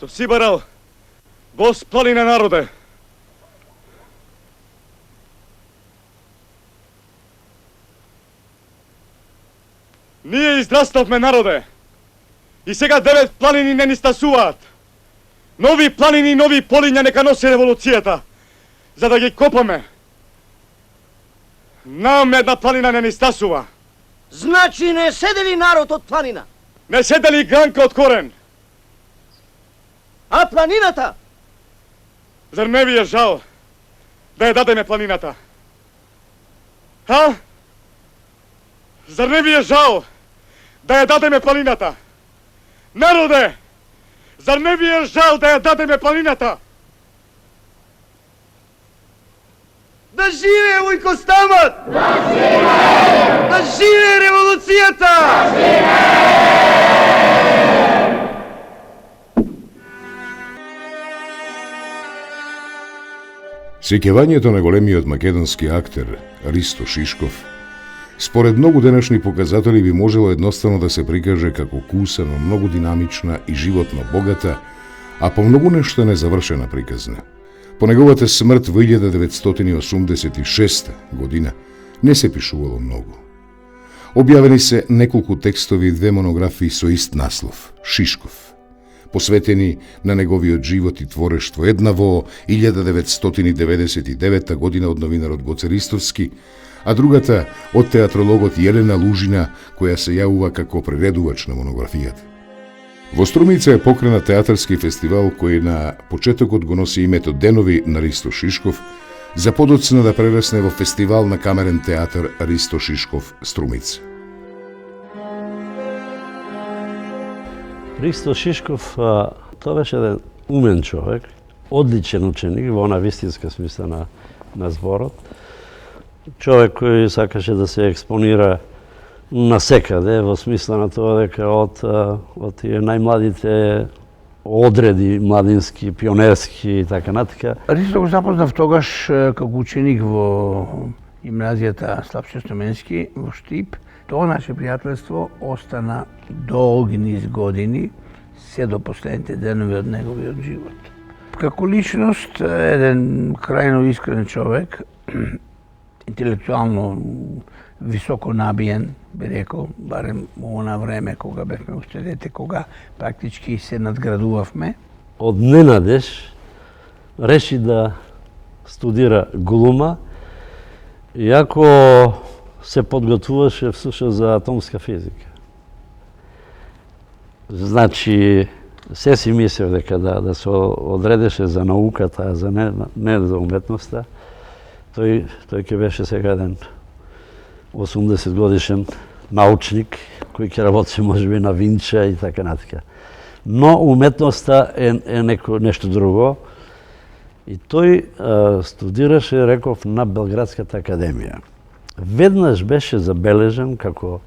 Što si baral, Bos planine narode. Ние израснавме народе. И сега 9 планини не ни стасуваат. Нови планини и нови полиња нека носи револуцијата. За да ги копаме. Нам една планина не ни стасува. Значи не седели народ од планина? Не седели гранка од корен. А планината? Зар не ви е жал да ја дадеме планината? А? Зар не ви е жал да ја дадеме планината? Народе! Зар не ви е жал да ја дадеме планината? Да живее Вујко Стамат! Да живее! Да живее револуцијата! Да живее! Сеќавањето на големиот македонски актер Ристо Шишков според многу денешни показатели би можело едноставно да се прикаже како кусано, многу динамична и животно богата, а по многу нешто незавршена приказна. По неговата смрт во 1986 година не се пишувало многу. Објавени се неколку текстови и 2 монографии со ист наслов – Шишков, посветени на неговиот живот и творештво, една во 1999 година од новинарот Гоце Ристовски, а другата од театрологот Јелена Лужина, која се јавува како прередувач на монографијата. Во Струмица е покренат театарски фестивал кој на почетокот го носи името Денови на Ристо Шишков, за подоцна да прерасне во фестивал на камерен театар Ристо Шишков Струмица. Ристо Шишков, тоа беше еден умен човек, одличен ученик во она вистинска смисла на зборот. Човек кој сакаше да се експонира насекаде, во смисла на тоа дека од тие најмладите одреди младински, пионерски и така натака. Ристо го запознав тогаш како ученик во гимназијата Славчо Стоменски во Штип. Тоа наше пријателство остана долги низ години, се до последните денови од неговиот живот. Како личност, еден крајно искрен човек, интелектуално високо набиен, би рекол, барем во она време кога бевме уште дете, кога практички се надградувавме. Од ненадеж реши да студира глума, иако се подготвуваше всушност за атомска физика. Значи, се си мислев дека да се одредеше за науката, а за не за уметноста. Тој ќе беше сега еден 80 годишен научник, кој ќе работи можеби на Винча и така натака. Но уметноста е нешто друго. И тој студираше, реков, на Белградската академија. Веднаш беше забележен како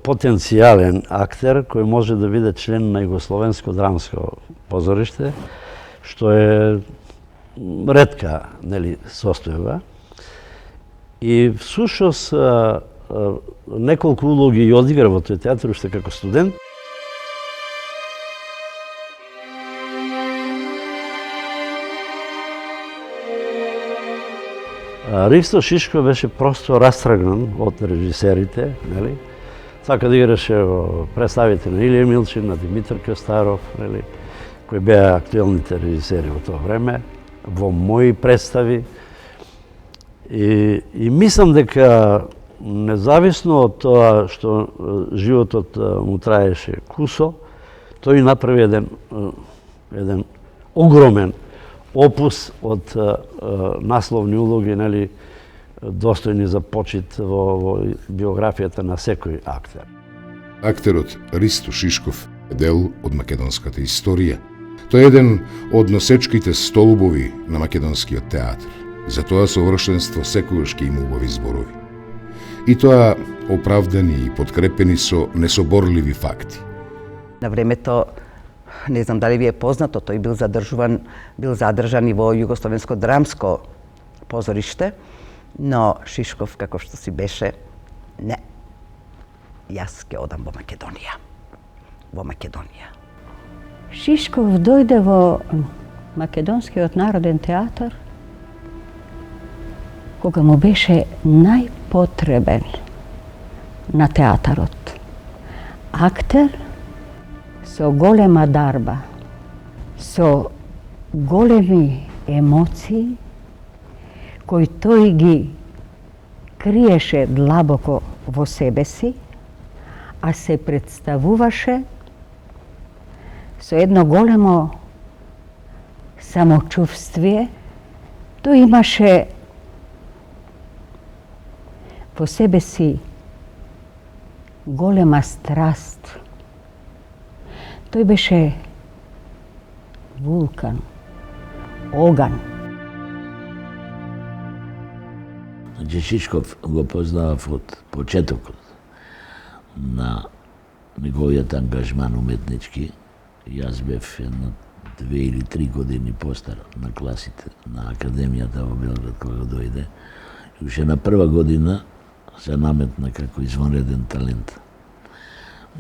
потенцијален актер кој може да биде член на Југословенско драмско позориште, што е ретка, нели, состојба. И всушност неколку улоги ја одигра во тој театар уште како студент. Ристо Шишков беше просто растргнан од режисерите, нели? Сака да играше во представите на Илија Милчин, на Димитар Костаров, нели? Кои беа актуелните режисери во тоа време, во мои представи. И мислам дека независно од тоа што животот му траеше кусо, тој направи еден огромен опус од насловни улоги, нели, достојни за почит во биографијата на секој актер. Актерот Ристо Шишков е дел од македонската историја. Тој е еден од носечките столбови на македонскиот театар. Затоа совршенство секогаш ќе има убави зборови. И тоа оправдани и подкрепени со несоборливи факти. На времето, не знам дали ви е познато, тој бил задржан и во Југословенско драмско позориште, но Шишков, како што си беше, не, јас ќе одам во Македонија. Шишков дојде во Македонскиот народен театар кога му беше најпотребен на театарот. Актер со голема дарба, со големи емоции, кои тој ги криеше длабоко во себе си, а се представуваше со едно големо самочувствие. Тој имаше во себе си голема страст. Тој беше вулкан, оган. Значи Шишков го познавав од почетокот на неговиот ангажман уметнички. Јас бев едно 2 или 3 години постар на класите на Академијата во Белград кога дојде. И уште на прва година се наметна како извонреден талент.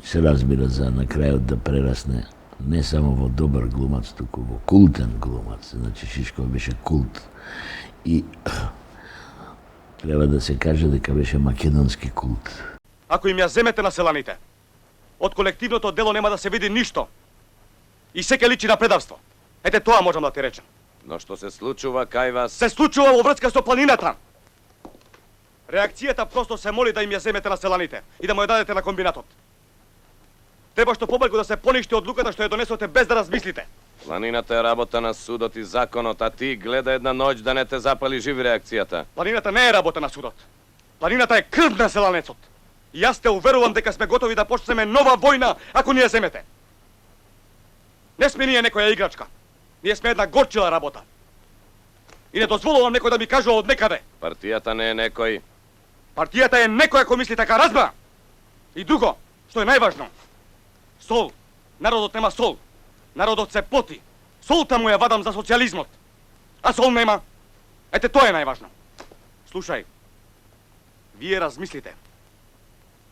Се разбира за на крајот да прерасне не само во добар глумац, туку во култен глумац. Значи Шишков беше култ. И треба да се каже дека беше македонски култ. Ако им ја земете на селаните, од колективното дело нема да се види ништо. И секе личи на предавство. Ете тоа можам да ти речем. Но што се случува кај вас? Се случува во врска со планината. Реакцијата просто се моли да им ја земете на селаните и да му ја дадете на комбинатот. Треба што побрзо да се поништи одлуката што ја донесоте без да размислите. Планината е работа на судот и законот, а ти гледа една ноќ да не те запали жив реакцијата. Планината не е работа на судот. Планината е крв на селанецот. И јас те уверувам дека сме готови да почнеме нова војна ако ни ја земете. Не сме ние некоја играчка. Ние сме една горчила работа. И не дозволувам некој да ми кажува од некаде. Партијата не е некој. Партијата е некоја кој мисли така, разбра? И друго, што е најважно. Сол. Народот нема сол. Народот се поти. Солта му ја вадам за социјализмот. А сол нема. Ете, тоа е најважно. Слушај. Вие размислите.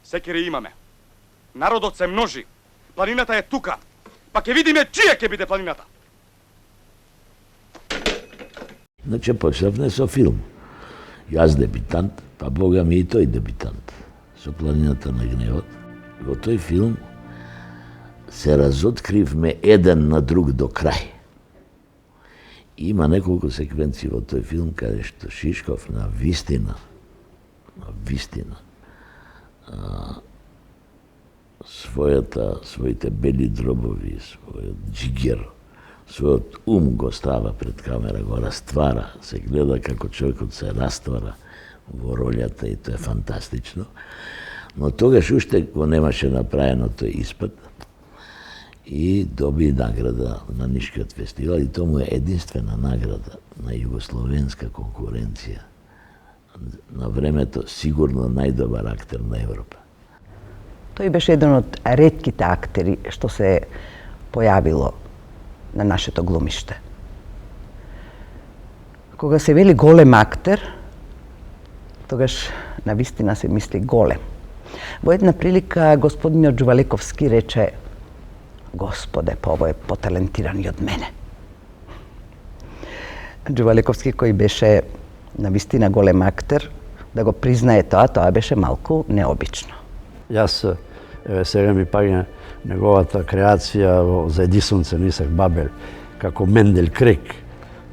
Секери имаме. Народот се множи. Планината е тука. Па ќе видиме чија ќе биде планината. Значи почнавме со филм. Јас дебитант, па бога ми и тој дебитант. Со планината на гневот. Во тој филм се разоткривме еден на друг до крај. Има неколку секвенции во тој филм каде што Шишков на вистина своите бели дробови, својот джигер, својот ум го става пред камера, го раствара, се гледа како човекот се раствара во ролјата и тоа е фантастично. Но тогаш уште го немаше направено тој испад и доби награда на Нишкиот фестивал и тоа му е единствена награда на југословенска конкуренција. На времето сигурно најдобар актер на Европа. Тој беше еден од ретките актери што се појавило на нашето глумиште. Кога се вели голем актер, тогаш на вистина се мисли голем. Во една прилика господинот Джувалековски рече: Господе, па ово е поталентиран и од мене. Джувалековски, кој беше на вистина голем актер, да го признае тоа беше малку необично. Јас, сега ми паѓа неговата креација за Едисонце на Исак Бабел, како Мендель Крек.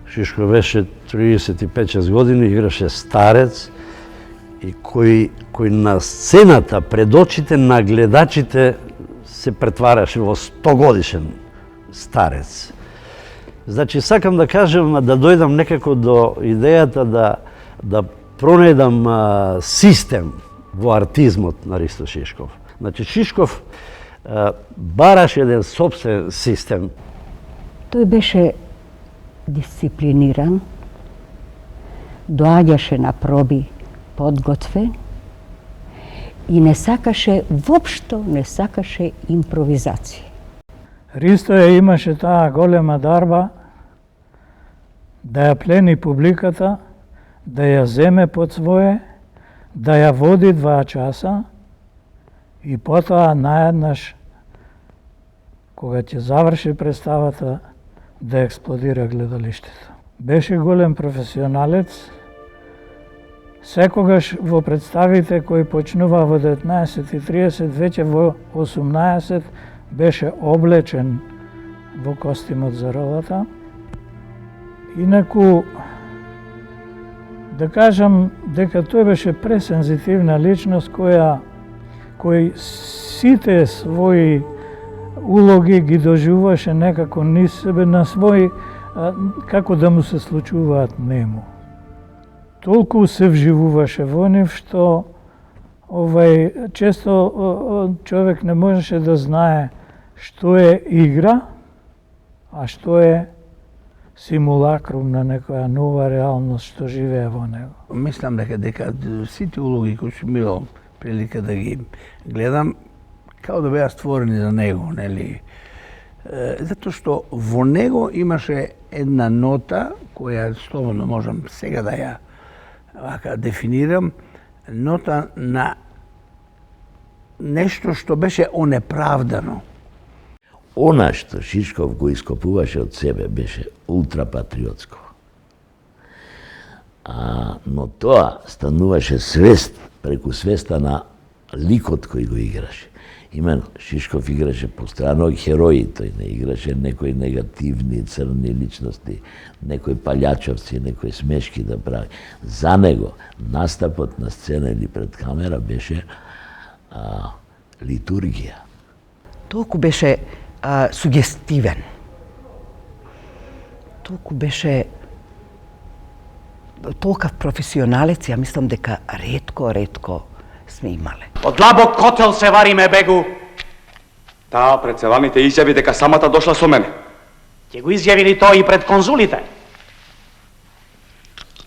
Шишко беше 35-6 години, играше старец и кој на сцената пред очите на гледачите се претвараше во 100 годишен старец. Значи, сакам да кажем, да дојдам некако до идејата да пронајдам систем во артизмот на Ристо Шишков. Значи, Шишков бараше еден собствен систем. Тој беше дисциплиниран, доаѓаше на проби подготвен и не сакаше, воопшто не сакаше импровизација. Ристо ја имаше таа голема дарба да ја плени публиката, да ја земе под своје, да ја води 2 часа и потоа наеднаш, кога ќе заврши представата, да експлодира гледалиштето. Беше голем професионалец. Секогаш во представите кои почнува во 19:30, веќе во 18 беше облечен во костимот за ролата. Инаку, да кажам дека тој беше пресензитивна личност кој сите своји улоги ги доживуваше некако низ себе на свој, како да му се случуваат нему. Толку се вживуваше во нив што често човек не можеше да знае што е игра, а што е симулакрум на некоја нова реалност што живее во него. Мислам дека сите улоги кои сум имал прилика да ги гледам, као да беа створени за него, нели? Затоа што во него имаше една нота, која слободно можам сега да ја дефинирам, нота на нешто што беше онеправдано. Она што Шишков го ископуваше од себе беше ултрапатриотско. Но тоа стануваше свест преку свеста на ликот кој го играше. Именно, Шишков играше пострано херои, тој не играше некои негативни, црни личности, некои палјачовци, некои смешки да прави. За него настапот на сцена или пред камера беше литургија. Толку беше сугестивен. Толку беше толкав професионалец, ја мислам дека ретко сме имале. Од длабок котел се вариме, бегу. Таа пред целаните изјави дека самата дошла со мене. Ќе го изјавили тоа и пред конзулите.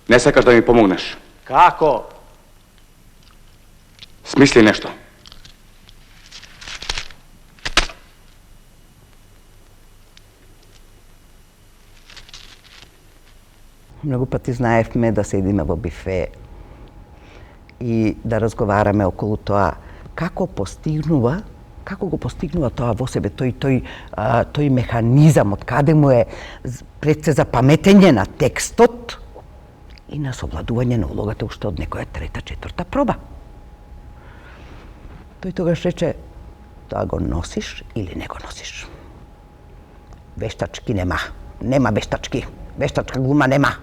Не сакаш да ми помогнеш? Како? Смисли нешто. Многу пати знаевме да седиме во бифе и да разговараме околу тоа како го постигнува тоа во себе, тој механизам, од каде му е пред се запаметење на текстот и на совладување на улогата уште од некоја трета, четврта проба. Тој тогаш рече, тоа го носиш или не го носиш. Вештачки нема вештачки, вештачка глума нема.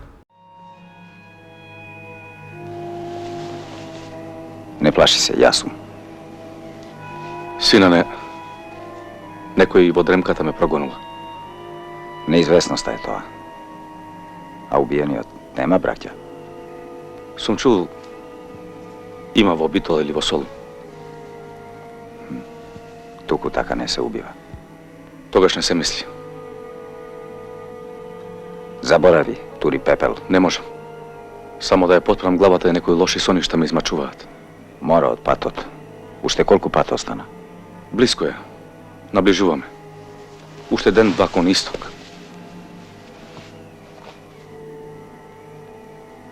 Не плаши се, јас сум. Синане, некој во дремката ме прогонува. Неизвестноста е тоа. А убиениот нема браќа. Сум чул, има во Битол или во Солун. Туку така не се убива. Тогаш не се мисли. Заборави, тури пепел. Не можам. Само да ја потпрам главата и некои лоши соништа ме измачуваат. Мора од патот. Уште колку пат остана? Блиско е. Наближуваме. Уште ден-два кон исток.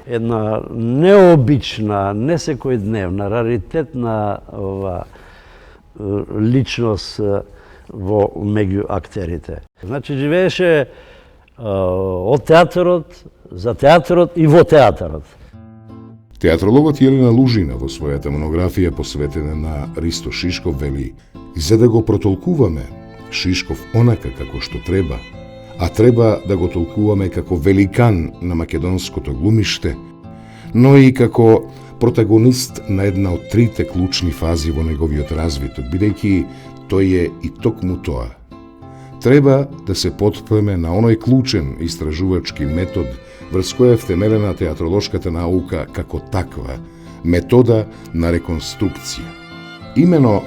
Една необична, не секојдневна, раритетна личност во меѓу актерите. Значи, живееше од театарот, за театарот и во театарот. Театрологот Јелена Лужина во својата монографија посветена на Ристо Шишков вели: за да го протолкуваме Шишков онака како што треба, а треба да го толкуваме како великан на македонското глумиште, но и како протагонист на една од трите клучни фази во неговиот развиток, бидејќи тој е и токму тоа. Треба да се потпреме на оној клучен истражувачки метод врз која е втемелена театролошката наука како таква, метода на реконструкција. Имено,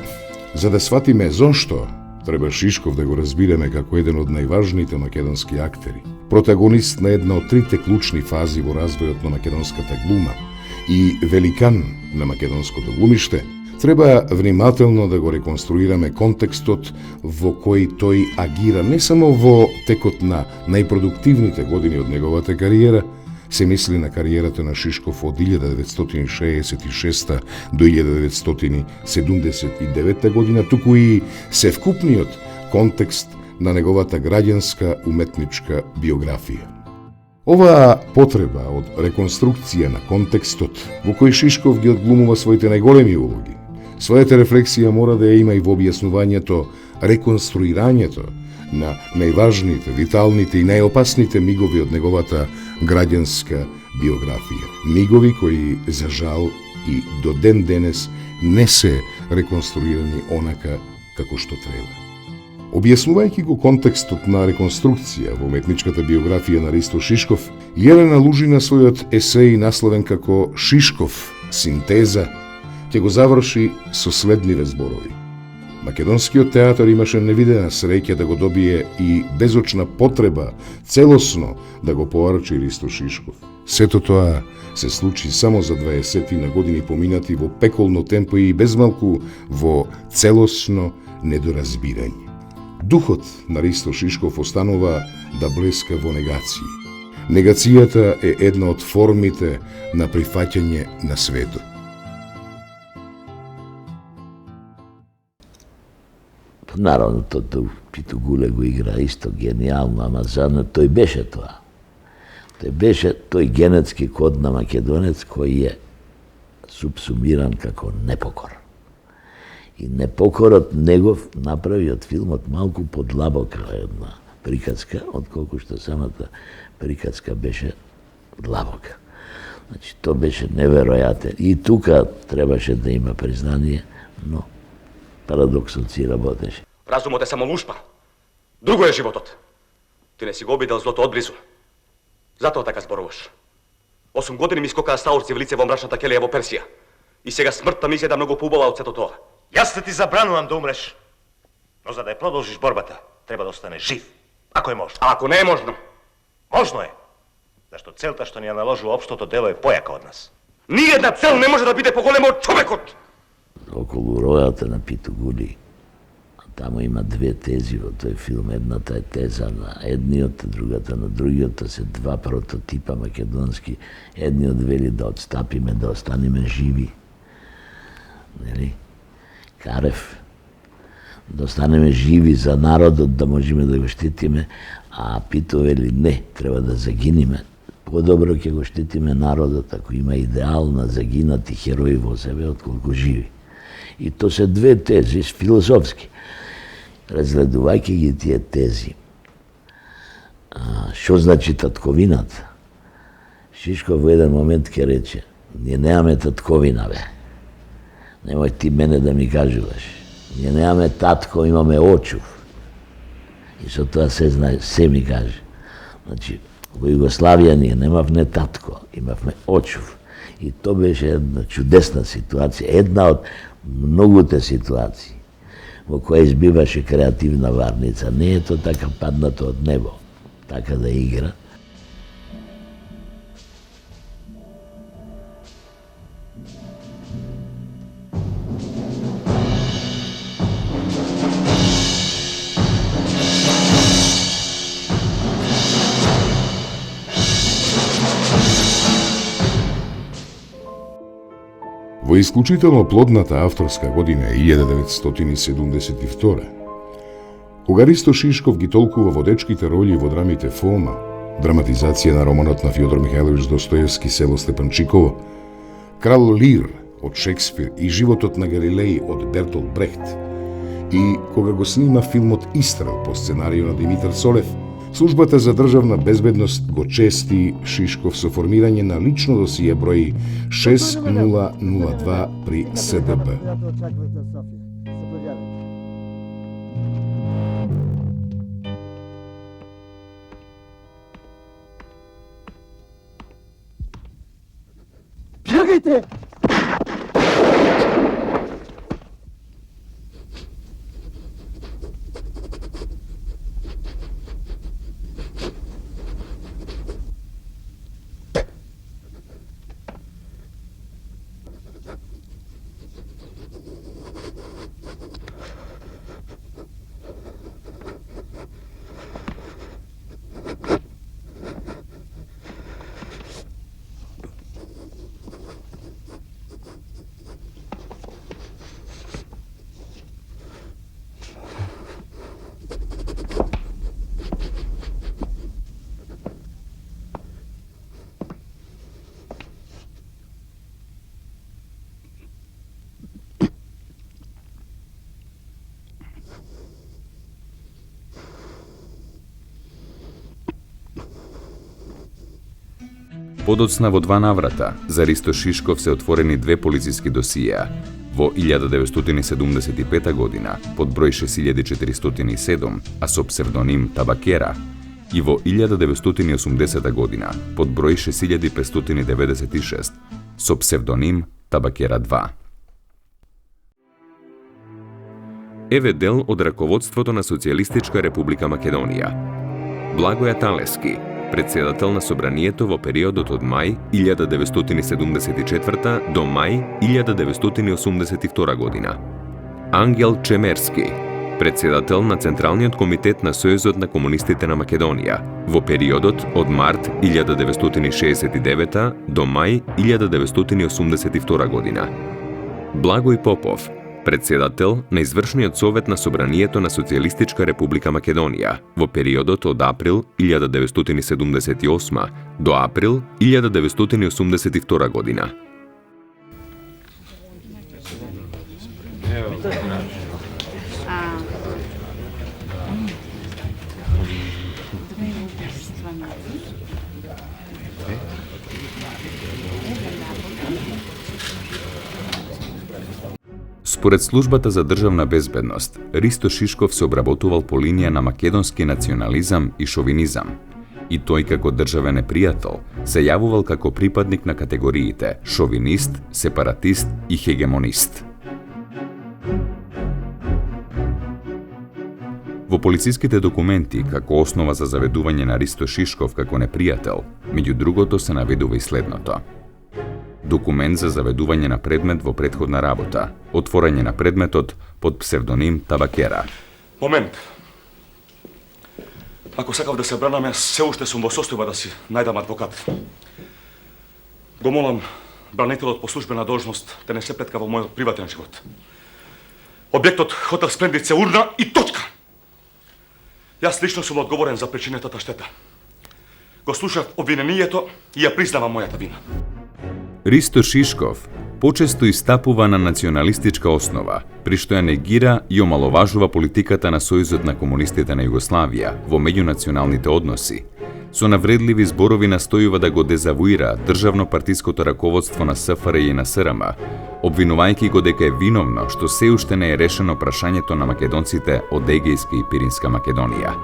за да сватиме зошто, треба Шишков да го разбираме како еден од најважните македонски актери, протагонист на една од трите клучни фази во развојот на македонската глума и великан на македонското глумиште, треба внимателно да го реконструираме контекстот во кој тој агира не само во текот на најпродуктивните години од неговата кариера, се мисли на кариерата на Шишков од 1966 до 1979 година, туку и севкупниот контекст на неговата граѓанска уметничка биографија. Оваа потреба од реконструкција на контекстот во кој Шишков ги одглумува своите најголеми улоги, својата рефлексија мора да ја има и во објаснувањето, реконструирањето на најважните, виталните и најопасните мигови од неговата граѓанска биографија. Мигови кои, за жал, и до ден денес не се реконструирани онака како што треба. Објаснувајќи го контекстот на реконструкција во уметничката биографија на Ристо Шишков, Јелена Лужина својот есеј насловен како Шишков синтеза ќе го заврши со следниве зборови. Македонскиот театар имаше невидена среќа да го добие и безочна потреба целосно да го поарчи Ристо Шишков. Сето тоа се случи само за 20 на години поминати во пеколно темпо и безмалку во целосно недоразбирање. Духот на Ристо Шишков останува да блеска во негации. Негацијата е една од формите на прифаќање на светот. Наравно, Пито Гуле го игра исто генијално, ама задно тој беше тоа. Тој беше тој генетски код на македонец кој е субсумиран како непокор. И непокорот негов направи од филмот малку подлабока една приказка, отколку што самата приказка беше длабока. Значи, тоа беше неверојатен. И тука требаше да има признание, но парадоксот си работеше. Разумот е само лушпа. Друго е животот. Ти не си го обидел злото одблизу. Затоа така зборуваш. 8 години ми скокаа стаурци в лице во мрачната келија во Персија. И сега смртта ми изеда многу поубава од сето тоа. Јас да ти забранувам да умреш. Но за да ја продолжиш борбата, треба да останеш жив. Ако е можно. А ако не е можно? Можно е. Зашто целта што ни ја наложува општото дело е појака од нас. Ниједна цел не може да биде поголема од човекот. Околу ројата на Пито Гули, таму има две тези во тој филм. Едната е теза на едниот, другата на другиот, тоа се два прототипа македонски. Едниот вели да отстапиме, да останеме живи. Нели? Карев, да останеме живи за народот, да можеме да го штитиме, а Пито вели не, треба да загиниме. Подобро ќе го штитиме народот ако има идеал на загинати херои во себе, отколку живи. И то се две тези философски. Разгледувајќи ги тие тези, што значи татковината? Шишков во еден момент ќе рече, ние немаме татковина, бе. Немој ти мене да ми кажуваш. Ние немаме татко, имаме очув. И со тоа се ми каже. Значи, во Југославија ние немавме татко, имавме очув. И тоа беше една чудесна ситуација, една од многуте ситуации во која избиваше креативна варница. Не е тоа така паднато од небо, така да игра. Во исклучително плодната авторска година 1972, кога Ристо Шишков ги толкува водечките роли во драмите Фома, драматизација на романот на Фјодор Михајлович Достоевски Село Степанчиково, Крал Лир од Шекспир и Животот на Галилеј од Бертолт Брехт, и кога го снима филмот Истрел по сценарио на Димитар Солев, Службата за државна безбедност го чести Шишков со формирање на лично досие број 6002 при СДБ. Бягайте! Подоцна во 2 наврата за Ристо Шишков се отворени 2 полициски досиеа. Во 1975 година под број 6407, а со псевдоним Табакера, и во 1980 година под број 6596 со псевдоним Табакера 2. Еве дел од раководството на Социјалистичка република Македонија. Благоја Талески, председател на собранието во периодот од мај 1974 до мај 1982 година. Ангел Чемерски, председател на Централниот комитет на Сојузот на комунистите на Македонија во периодот од март 1969 до мај 1982 година. Благој Попов, председател на Извршниот совет на собранието на Социјалистичка република Македонија во периодот од април 1978 до април 1982 година. Според службата за државна безбедност, Ристо Шишков се обработувал по линија на македонски национализам и шовинизам. И тој како државен непријател се јавувал како припадник на категориите шовинист, сепаратист и хегемонист. Во полициските документи, како основа за заведување на Ристо Шишков како непријател, меѓу другото се наведува и следното. Документ за заведување на предмет во претходна работа, отворање на предметот под псевдоним Табакера. Момент. Ако сакав да се бранам, јас се уште сум во состојба да си најдам адвокат. Го молам бранителот по службена должност да не се петка во мојот приватен живот. Објектот Хотел Сплендид се урна и точка. Јас лично сум одговорен за причинетата штета. Го слушав обвинението и ја признавам мојата вина. Ристо Шишков почесто истапува на националистичка основа, при што ја негира и омаловажува политиката на Сојузот на комунистите на Југославија во меѓунационалните односи. Со навредливи зборови настојува да го дезавуира државно-партиското раководство на СФРЈ и на СРМ, обвинувајќи го дека е виновно што се уште не е решено прашањето на македонците од Егејска и Пиринска Македонија.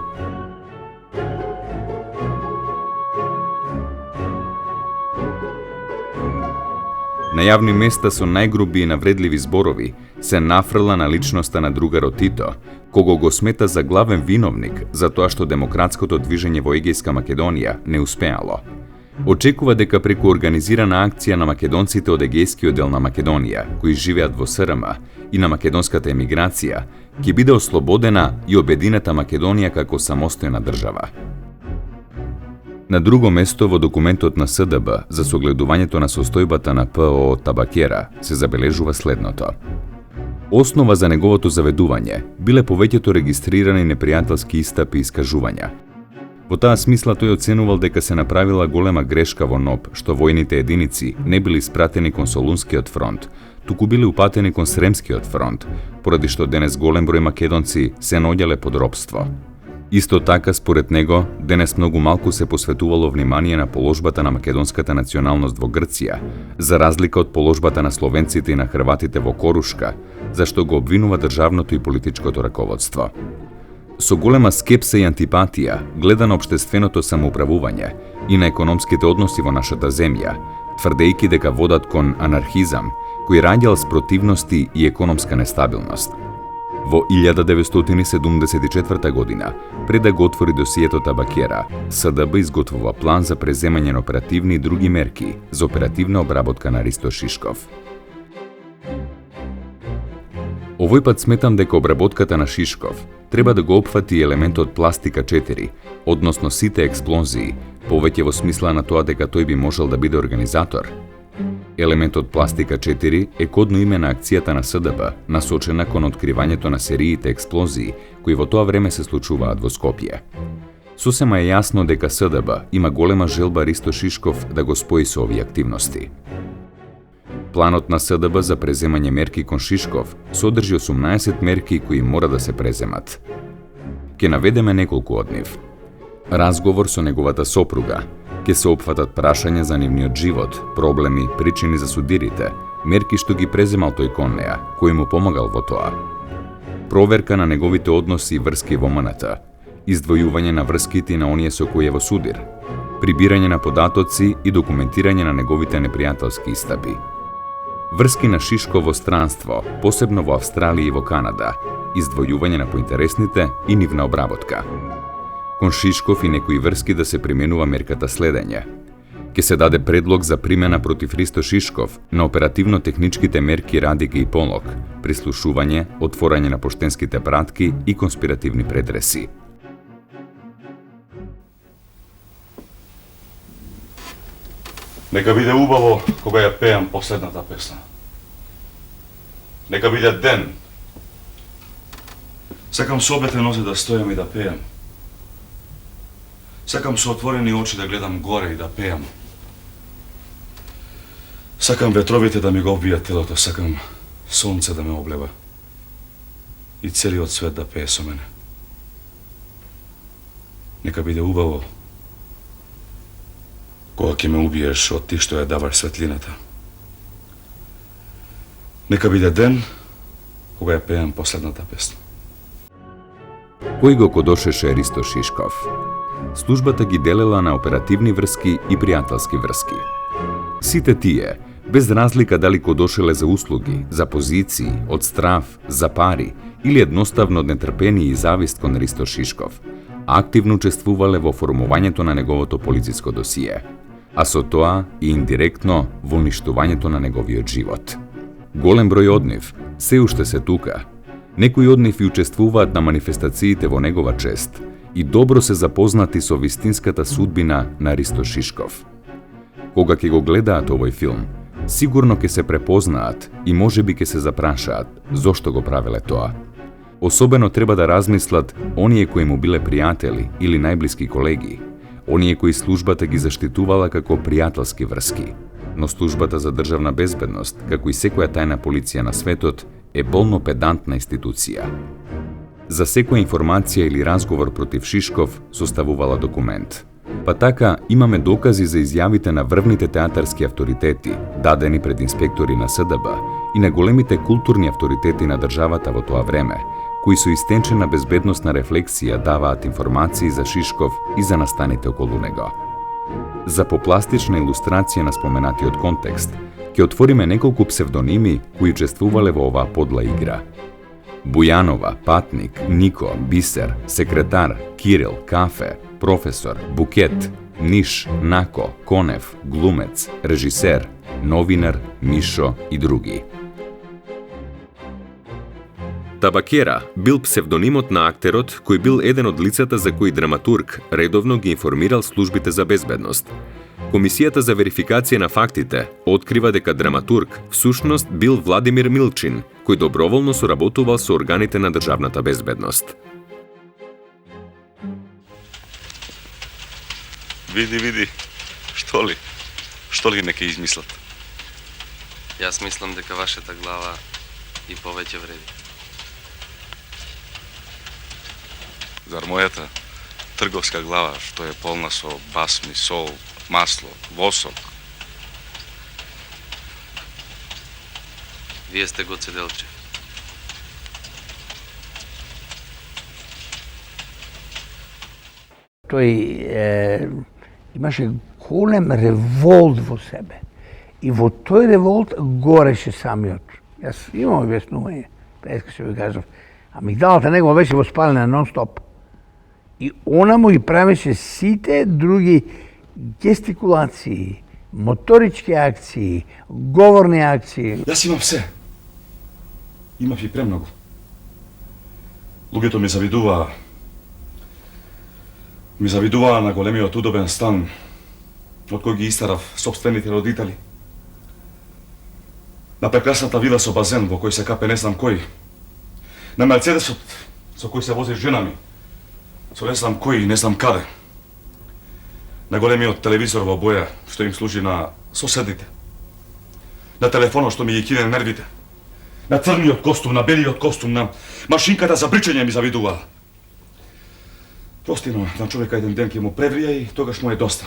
На јавни места со најгруби и навредливи зборови се нафрла на личноста на другарот Тито, кого го смета за главен виновник за тоа што демократското движење во Егејска Македонија не успеало. Очекува дека преку организирана акција на македонците од Егејскиот дел на Македонија, кои живеат во СРМ, и на македонската емиграција, ќе биде ослободена и обединета Македонија како самостојна држава. На друго место во документот на СДБ за согледувањето на состојбата на ПО Табакера се забележува следното. Основа за неговото заведување биле повеќето регистрирани непријателски истапи и искажувања. Во таа смисла тој оценувал дека се направила голема грешка во НОБ што војните единици не били испратени кон Солунскиот фронт, туку били упатени кон Сремскиот фронт, поради што денес голем број македонци се наоѓале под робство. Исто така, според него, денес многу малку се посветувало внимание на положбата на македонската националност во Грција, за разлика од положбата на словенците и на хрватите во Корушка, зашто го обвинува државното и политичкото раководство. Со голема скепса и антипатија гледа на општественото самоуправување и на економските односи во нашата земја, тврдејќи дека водат кон анархизам, кој раѓал спротивности и економска нестабилност. Во 1974 година, пред да го отвори досието Табакера, СДБ изготвува план за преземање на оперативни и други мерки за оперативна обработка на Ристо Шишков. Овој пат сметам дека обработката на Шишков треба да го опфати елементот пластика 4, односно сите експлозии, повеќе во смисла на тоа дека тој би можел да биде организатор. Елементот пластика 4 е кодно име на акцијата на СДБ, насочена кон откривањето на сериите експлозии кои во тоа време се случуваат во Скопје. Сосема е јасно дека СДБ има голема желба Ристо Шишков да го спои со овие активности. Планот на СДБ за преземање мерки кон Шишков содржи 18 мерки кои мора да се преземат. Ке наведеме неколку од нив. Разговор со неговата сопруга, Ке се опфатат прашања за нивниот живот, проблеми, причини за судирите, мерки што ги преземал тој кон неа, кој му помагал во тоа. Проверка на неговите односи и врски во МНТ, издвојување на врските на оние со кои е во судир, прибирање на податоци и документирање на неговите непријателски истапи. Врски на Шишко во странство, посебно во Австралија и во Канада, издвојување на поинтересните и нивна обработка. Кон Шишков и некои врски да се применува мерката следење. Ке се даде предлог за примена против Ристо Шишков на оперативно-техничките мерки Радига и Полок, прислушување, отворање на поштенските пратки и конспиративни претреси. Нека биде убаво кога ја пеам последната песна. Нека биде ден. Сакам со обете нозе да стојам и да пеам. Сакам со отворени очи да гледам горе и да пеам. Сакам ветровите да ми го обвијат телото, сакам сонце да ме облева и целиот свет да пее со мене. Нека биде убаво кога ќе ме убиеш од ти што ја даваш светлината. Нека биде ден кога ја пеам последната песна. Кој го кодошеше Ристо Шишков? Службата ги делела на оперативни врски и пријателски врски. Сите тие, без разлика дали кодошеле за услуги, за позиции, од страв, за пари или едноставно од нетрпение и завист кон Ристо Шишков, активно учествувале во формувањето на неговото полициско досие, а со тоа и индиректно во уништувањето на неговиот живот. Голем број од нив се уште се тука. Некои од нив и учествуваат на манифестациите во негова чест и добро се запознати со вистинската судбина на Ристо Шишков. Кога ќе го гледаат овој филм, сигурно ќе се препознаат и можеби ќе се запрашаат зошто го правеле тоа. Особено треба да размислат оние кои му биле пријатели или најблиски колеги, оние кои службата ги заштитувала како пријателски врски. Но службата за државна безбедност, како и секоја тајна полиција на светот, е болно педантна институција. За секоја информација или разговор против Шишков составувала документ. Па така имаме докази за изјавите на врвните театарски авторитети, дадени пред инспектори на СДБ и на големите културни авторитети на државата во тоа време, кои со истенчена безбедносна рефлексија даваат информации за Шишков и за настаните околу него. За попластична илустрација на споменатиот контекст, ќе отвориме неколку псевдоними кои учествувале во оваа подла игра. Бујанова, Патник, Нико, Бисер, Секретар, Кирил, Кафе, Професор, Букет, Ниш, Нако, Конев, Глумец, Режисер, Новинар, Мишо и други. Табакера бил псевдонимот на актерот кој бил еден од лицата за кои драматург редовно ги информирал службите за безбедност. Комисијата за верификација на фактите открива дека драматург всушност бил Владимир Милчин, кој доброволно соработувал со органите на државната безбедност. Види, што ли неке измислат? Јас мислам дека вашата глава и повеќе вреди. Зар мојата трговска глава, што е полна со басми, сол, масло, восок? Вие сте Гоце Делчев. Тој имаше голем револт во себе. И во тој револт гореше самиот. Јас имам објаснување, преска се ви кажав. Амигдалата негова беше воспалена нон-стоп. И она му ги правеше сите други гестикулации, моторички акции, говорни акции. Јас имам се. Имав и премногу. Луѓето ми завидуваа на големиот удобен стан, од кој ги истарав сопствените родители. На прекрасната вила со базен во кој се капе не знам кој. На Мерцедесот со кој се вози жена ми. Со не знам кој и не знам каде. На големиот телевизор во боја што им служи на соседите. На телефонот што ми ги кине нервите. На црниот костум, на белиот костум, на машинката за бричење ми завидуваа. Прости, но на човека еден ден ќе му преврија и тогаш му е доста.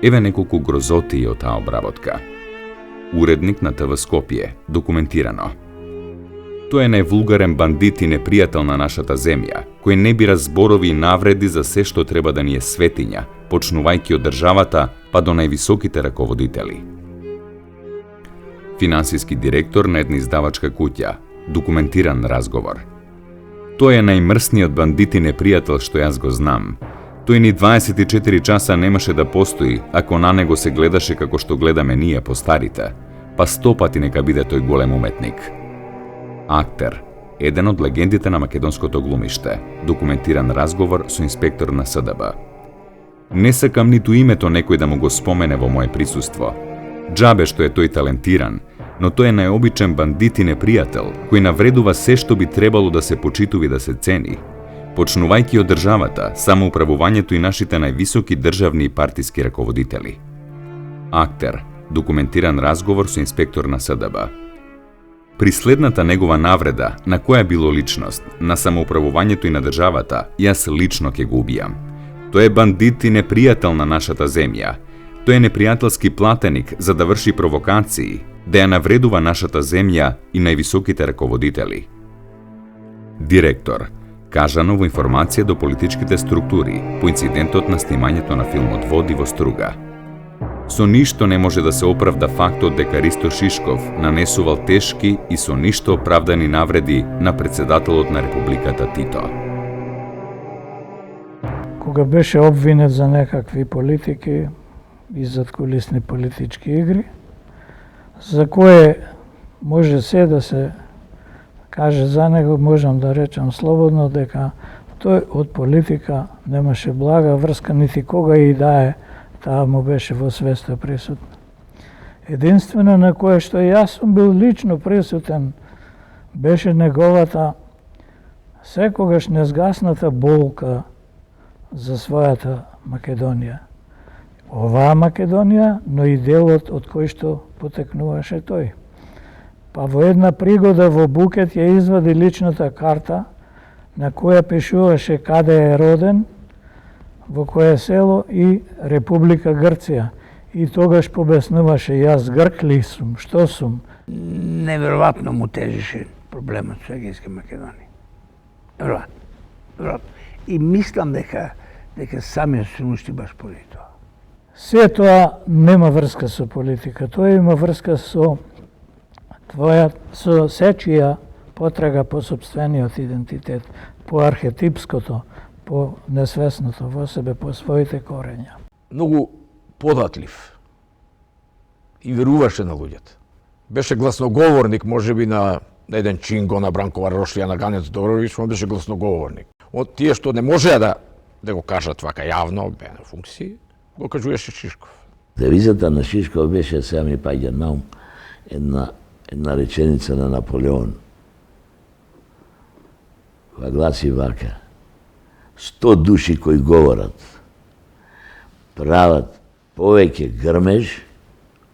Еве неколку грозотии од таа обработка. Уредник на ТВ Скопје, документирано. Тој е највулгарен бандит и непријател на нашата земја, кој не бира зборови и навреди за се што треба да ни е светиња, почнувајќи од државата па до највисоките раководители. Финансиски директор на една издавачка куќа, документиран разговор. Тој е најмрсниот бандит и непријател што јас го знам. Тој ни 24 часа немаше да постои ако на него се гледаше како што гледаме ние постарите, па 100 пати нека биде тој голем уметник. Актер, еден од легендите на македонското глумиште, документиран разговор со инспектор на СДБ. Не сакам ниту името некој да му го спомене во мое присуство. Џабе што е тој талентиран, но тој е најобичен бандит и непријател, кој навредува се што би требало да се почитува и да се цени. Почнувајќи од државата, самоуправувањето и нашите највисоки државни и партиски раководители. Актер, документиран разговор со инспектор на СДБ. При следната негова навреда, на која било личност, на самоуправувањето и на државата, јас лично ќе го убијам. Тој е бандит и непријател на нашата земја. Тој е непријателски платеник за да врши провокации, да ја навредува нашата земја и највисоките раководители. Директор, кажано во информација до политичките структури по инцидентот на снимањето на филмот Води во струга. Со ништо не може да се оправда фактот дека Ристо Шишков нанесувал тешки и со ништо оправдани навреди на председателот на Републиката Тито. Кога беше обвинет за некакви политики и задкулисни политички игри, за кое може се да се каже за него, можам да речам слободно дека тој од политика немаше блага врска, нити кога и да е, таа му беше во свеста присутна. Единствено на кое што јас сум бил лично присутен беше неговата секогаш незгасната болка за својата Македонија. Оваа Македонија, но и делот од кој што потекнуваше тој. Па во една пригода во Букет ја извади личната карта на која пишуваше каде е роден, во кое село и Република Грција. И тогаш побеснуваше, јас грк ли сум, што сум? Неверојатно му тежеше проблемот со Егејска Македонија. Неверојатно. И мислам дека самиот се уништи баш поради тоа. Се тоа нема врска со политика, тоа има врска со сечија потрага по собствениот идентитет, по архетипското, по несвесното во себе, по своите корења. Многу податлив и веруваше на луѓето. Беше гласноговорник, можеби на еден Чинго, на Бранкова Рошлија, на Ганец Дорович, он беше гласноговорник. Од тие што не можеа да го кажат вака јавно, бе на функции, го кажуваше Шишков. Девизата на Шишков беше, сега ми паѓа на ум, една реченица на Наполеон, која гласи вака: 100 души кои говорат прават повеќе грмеж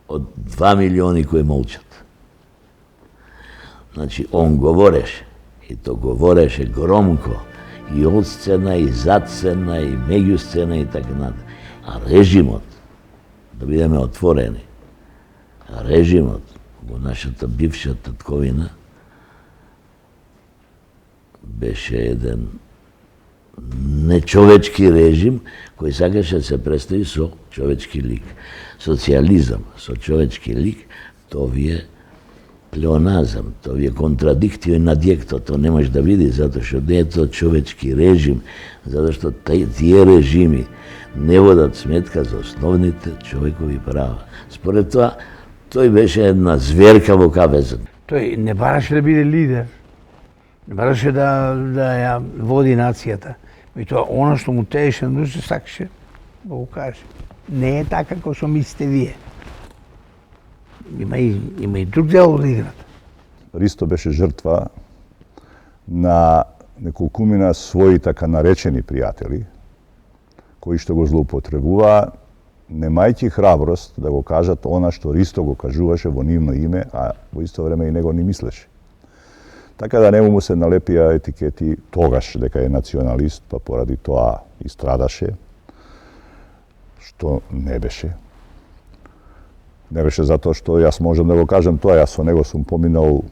од 2 милиони кои молчат. Значи, он говореше, и то говореше громко, и од сцена, и зад сцена, и меѓу сцена, и така натаму. А режимот, да бидеме отворени, режимот во нашата бивша татковина беше еден нечовечки режим кој сакаше да се представи со човечки лик. Социализам со човечки лик, тоа ви е плеоназам, тоа ви е контрадиктио на диектот, тоа не може да види, затоа што не е тоа човечки режим, затоа што тие режими не водат сметка за основните човекови права. Според тоа, тој беше една зверка во кавезот. Тој не бараше да биде лидер, не бараше да ја води нацијата. И тоа, она што му тееше на душа, сакаше да го каже. Не е така како што мислите вие. Има и друг дел од играта. Ристо беше жртва на неколкумина своји така наречени пријатели, кои што го злоупотребуваа, немајќи храброст да го кажат она што Ристо го кажуваше во нивно име, а во исто време и него не мислеше. Така да нему му се налепија етикети тогаш дека е националист, па поради тоа и страдаше. што не беше. Не беше затоа што јас можам да го кажем тоа, јас со него сум поминал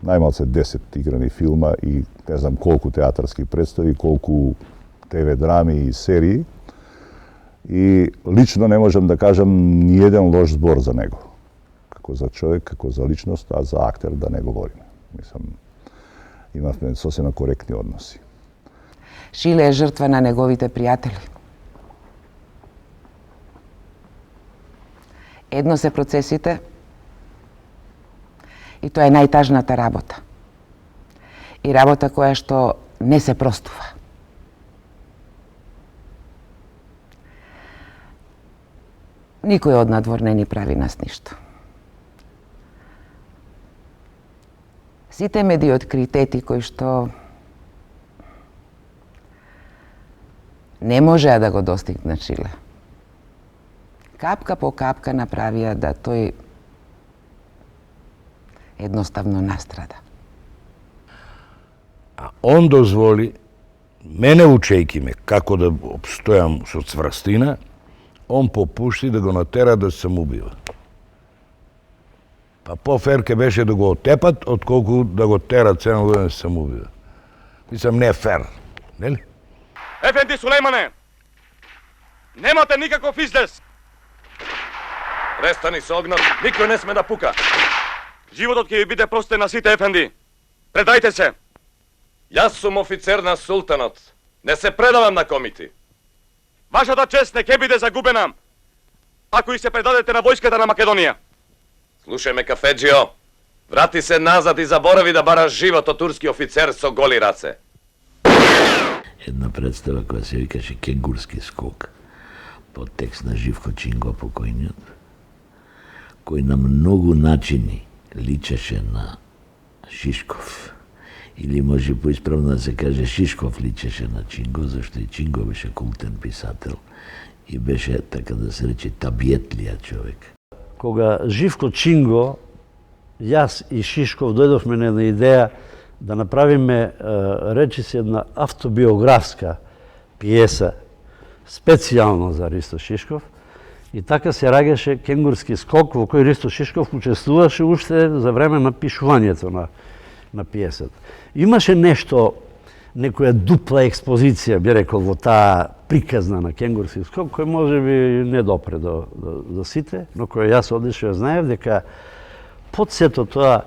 најмалце 10 играни филма и не знам колку театарски представи, колку ТВ драми и серии. И лично не можам да кажам ни еден лош збор за него. Како за човек, како за личност, а за актер да не говориме. Мислам, имавме сосема коректни односи. Шиле е жртва на неговите пријатели. Едно се процесите и тоа е најтажната работа. И работа која што не се простува. Никој од надвор не ни прави нас ништо. Сите медиоткритети кои што не можеа да го достигнат Шиле, капка по капка направија да тој едноставно настрада. А он дозволи, мене учејки ме како да обстојам со цврстина, он попушти да го натера да се самоубива. Па по-фер беше да го отепат, отколку да го терат цено да се самоубива. Мислам, не е фер, нели? Ефенди Сулеймане, немате никаков издес. Престани со огнот, никој не сме да пука. Животот ќе ви биде простен на сите, Ефенди. Предајте се. Јас сум офицер на султанот. Не се предавам на комити. Вашата чест не ќе биде загубена ако и се предадете на војската на Македонија. Слушај ме, кафеджио. Врати се назад и заборави да бараш живот од турски офицер со голи раце. Една представа која се викаше Кенгурски скок, под текст на Живко Чинго покојниот, кој на многу начини личеше на Шишков. Или може поисправно да се каже Шишков личеше на Чинго, зашто и Чинго беше култен писател и беше, така да се рече, табиетлија човек. Кога Живко Чинго, јас и Шишков дојдовме на една идеја да направиме, речи се, една автобиографска пиеса, специјално за Ристо Шишков, и така се раѓаше Кенгурски скок, во кој Ристо Шишков учествуваше уште за време на пишувањето на пиесата. Имаше нешто, некоја дупла експозиција, би рекол, во таа приказна на Кенгурски скок, кој може би не допре до сите, но кој јас одлично знаев дека под сето тоа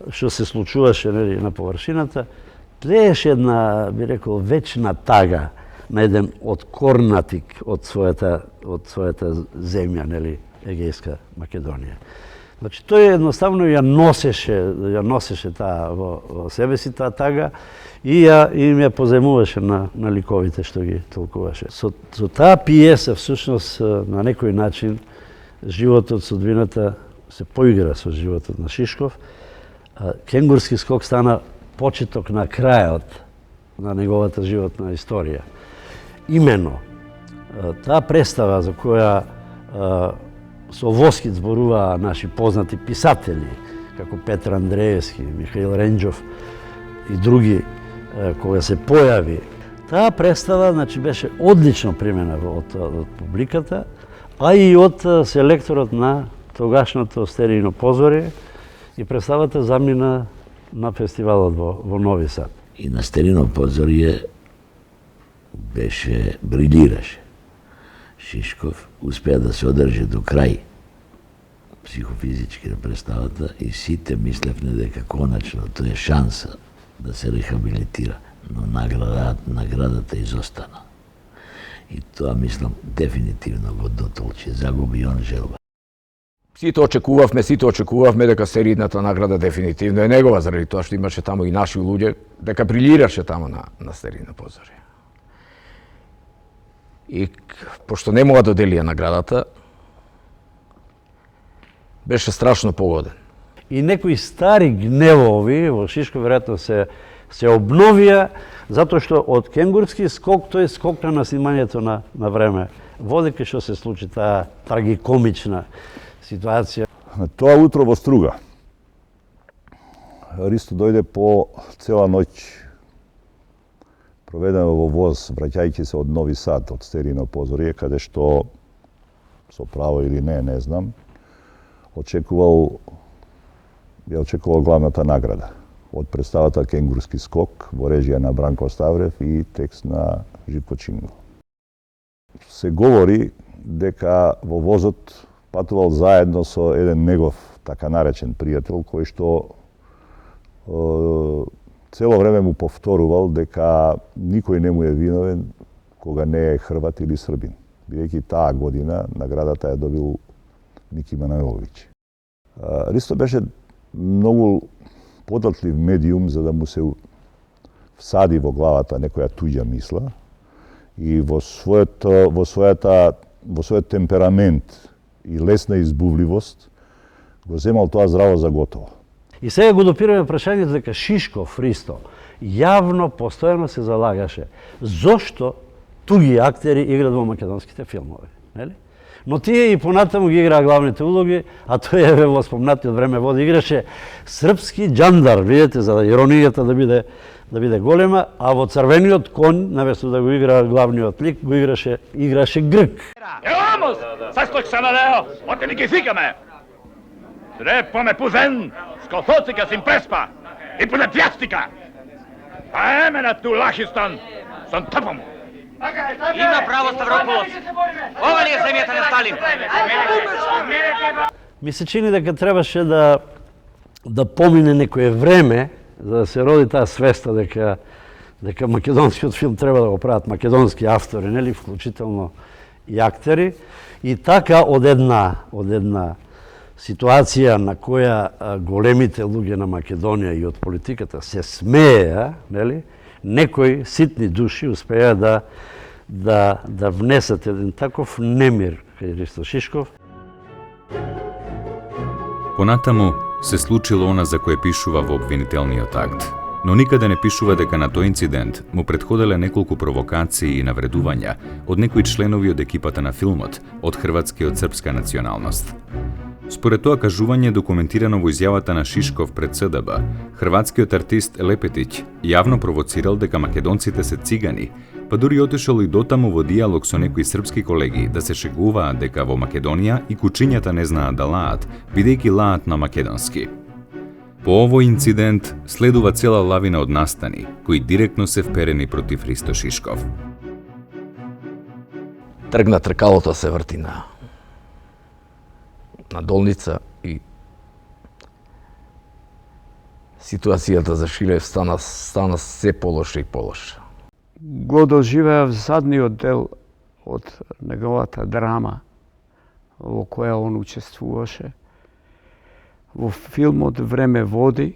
што се случуваше на површината, тлееше една, би рекол, вечна тага на еден откорнатик од својата земја, нели, Егејска Македонија. Значи, тој едноставно ја носеше таа во себе си таа тага и им ја поземуваше на ликовите што ги толкуваше. Со таа пиеса, всушност, на некој начин, животот, судбината се поигра со животот на Шишков. Кенгурски скок стана почеток на крајот на неговата животна историја. Имено, таа представа за која со воскит зборуваа наши познати писатели, како Петар Андреевски, Михаил Ренџов и други, кога се појави, таа представа, значи, беше одлично примена од публиката, а и од селекторот на тогашното стерино позорие, и представата замина на фестивалот во Нови Сад. И на стерино позорие брилираше. Шишков успеа да се одржи до крај психофизички на представата и сите мислевме дека конечно тоа е шанса да се рехабилитира, но наградата изостана. И тоа, мислам, дефинитивно го дотолчи, загуби он желба. Сите очекувавме дека серијната награда дефинитивно е негова, заради тоа што имаше таму и наши луѓе, дека брилираше таму на стерино позорие. И пошто не мога да доделија наградата, беше страшно погоден. И некои стари гневови во Шишков веројатно се обновија, затоа што од Кенгурски скок, тој скок на снимањето на време, водејќи што се случи таа трагикомична ситуација. Тоа утро во Струга, Ристо дојде по цела ноќ проведено во воз, враќајќи се од Нови Сад, од Стерино позорие, каде што, со право или не знам, ја очекувал главната награда од представата Кенгурски скок во режија на Бранко Ставрев и текст на Живко Чинго. Се говори дека во возот патувал заедно со еден негов така наречен пријател кој што цело време му повторувал дека никој не му е виновен кога не е Хрват или Србин, бидејќи таа година наградата ја добил Мики Манojlović. Ристо беше многу податлив медиум за да му се всади во главата некоја туѓа мисла и во својот темперамент и лесна избувливост го земал тоа здраво за готово. И сега го допираме прашањето дека Шишков, Ристо, јавно, постојано се залагаше. Зошто туги актери играат во македонските филмови? Нели? Но тие и понатаму ги играа главните улоги, а тој е во спомнатиот време води играше српски џандар, видите, за иронијата да биде голема, а во Црвениот кон, наместо да го игра главниот лик, го играше грк. Vamos! Састој Саналео, оте ни ги фикаме! Трепаме пузен, скофоцика сим преспа и пуне пјастика! А емена ту лахистан, сан тъпам! Има право Ставрополос. Ова не е земјата на Сталин. Ми се чини дека требаше да помине некое време за да се роди таа свеста дека македонскиот филм треба да го прават македонски автори, нели, вклучително и актери. И така од една ситуација на која големите луѓе на Македонија и од политиката се смееа, нели, некои ситни души успеа да внесат еден таков немир кај Ристо Шишков. Понатаму се случило она за кое пишува во обвинителниот акт, но никаде не пишува дека на тој инцидент му претходеле неколку провокации и навредувања од некои членови од екипата на филмот од хрватска и од српска националност. Според тоа кажување документирано во изјавата на Шишков пред СДБ, хрватскиот артист Лепетиќ јавно провоцирал дека македонците се цигани, па дури отишол и дотаму во диалог со некои српски колеги да се шегуваат дека во Македонија и кучињата не знаат да лаат, бидејќи лаат на македонски. По овој инцидент следува цела лавина од настани, кои директно се вперени против Ристо Шишков. Тргна тркалото се врти на долница и ситуацијата за Шилев стана се полоша и полоша. Го доживеав задниот дел од неговата драма во која он учествуваше. Во филмот Време води,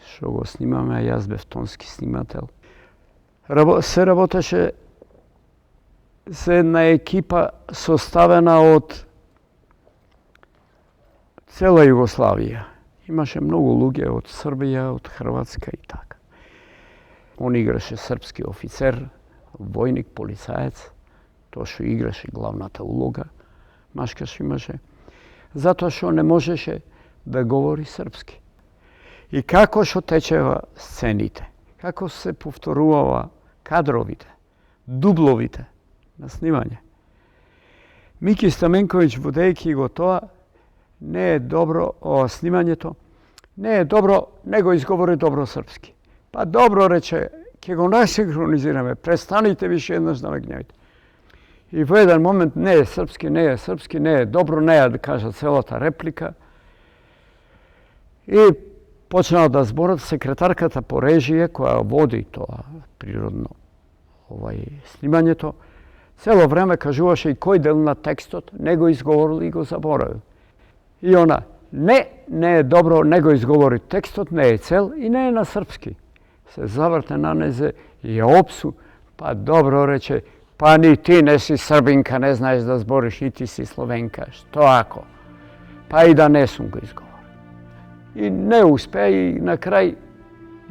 што го снимаме, јас бев тонски снимател. Се работеше за една екипа составена од цела Југославија. Имаше многу луѓе од Србија, од Хрватска и така. Он играше српски офицер, војник, полицаец, тоа што играше главната улога, машкаш имаше, затоа што не можеше да говори српски. И како што течева сцените, како се повторувава кадровите, дубловите на снимање. Мики Стаменковиќ, водејќи го тоа, не е добро, снимањето, не е добро, не го изговори добро српски. Па добро рече, ќе го насинхронизираме, престаните више еднаш да ме гневите. И во еден момент не е српски, не е добро, не е да кажа целата реплика. И почнаа да зборат секретарката по режија која води тоа природно снимањето. Цело време кажуваше и кој дел на текстот не го изговорил и го заборавил. И она, не е добро, не го изговори текстот, не е цел и не е на српски. Се заврте на незе и ја опсу, па добро рече, па ни ти не си србинка, не знаеш да збориш, и ти си словенка, што ако? Па и да не сум го изговори. И не успеа и на крај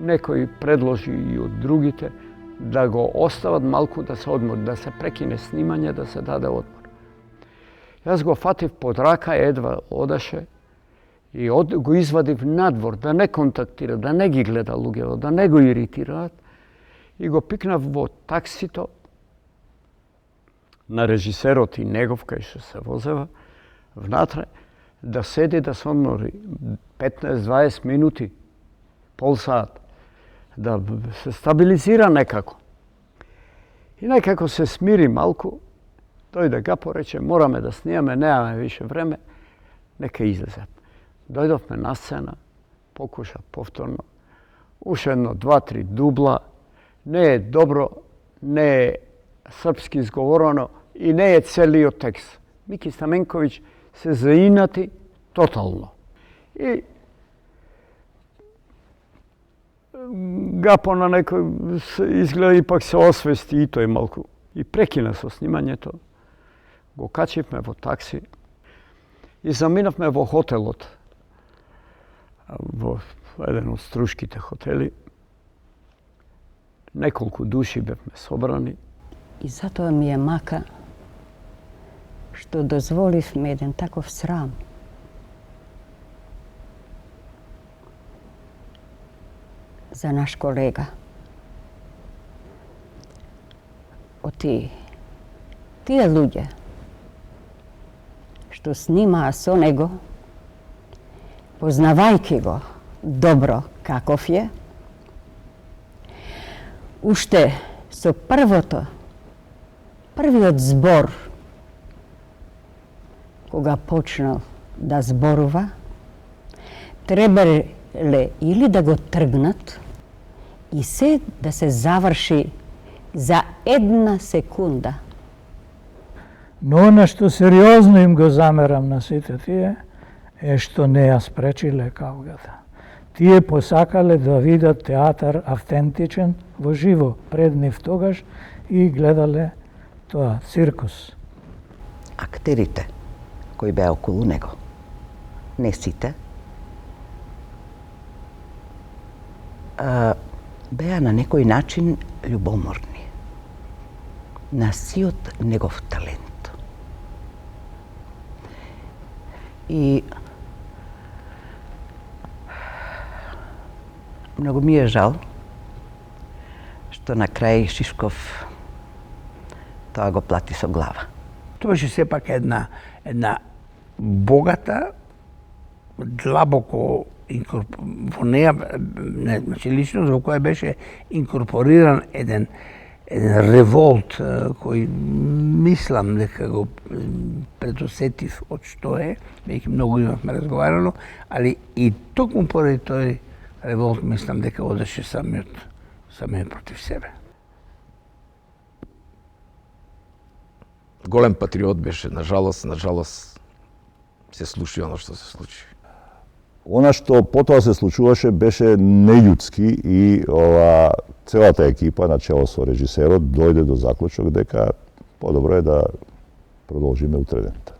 некој предложи и од другите да го остават малку да се одмори, да се прекине снимање, да се даде одмор. Јас го фатив под рака, едва одеше и го извадив надвор, да не контактира, да не ги гледа луѓето, да не го иритираат. и го пикнав во таксито на режисерот и негов кај што се возева внатре, да седи да се одмори 15-20 минути, пол сат, да се стабилизира некако. И некако се смири малку, дојде Гапо, рече, мораме да снимаме, немаме више време, нека излезат. Дојдовме на сцена, покуша повторно, уште едно, 2-3 дубла, не е добро, не е српски изговорено и не е целиот текст. Мики Стаменковиќ се заинати тотално. И Гапо на некој изгледа ипак се освести и тој малку. И прекина со снимањето. Го качивме во такси и заминавме во хотелот. Во еден од струшките хотели. Неколку души бевме собрани. И затоа ми е мака што дозволивме еден таков срам. За наш колега. Од тие луѓе што снимаа со него, познавајќи го добро каков е, уште со првиот збор, кога почнал да зборува, требале или да го тргнат и се да се заврши за 1 секунда. Но она што сериозно им го замерам на сите тие е што не ја спречиле кавгата. Тие посакале да видат театар автентичен во живо пред нив тогаш и гледале тоа циркус. Актерите кои беа околу него, не сите, беа на некој начин љубоморни на сиот негов талент. И многу ми е жал што на крај Шишков тоа го плати со глава. Тоа беше сепак една богата, длабоко во неја, значи личност во која беше инкорпориран еден револт кој мислам дека го предосетив од што е, веќе многу имавме разговарано, али и токму поради тој револт мислам дека одеше самиот против себе. Голем патриот беше, нажалост се случи оно што се случи. Она што потоа се случуваше беше нељудски и целата екипа на чело со режисерот дојде до заклучок дека подобро е да продолжиме утре дента.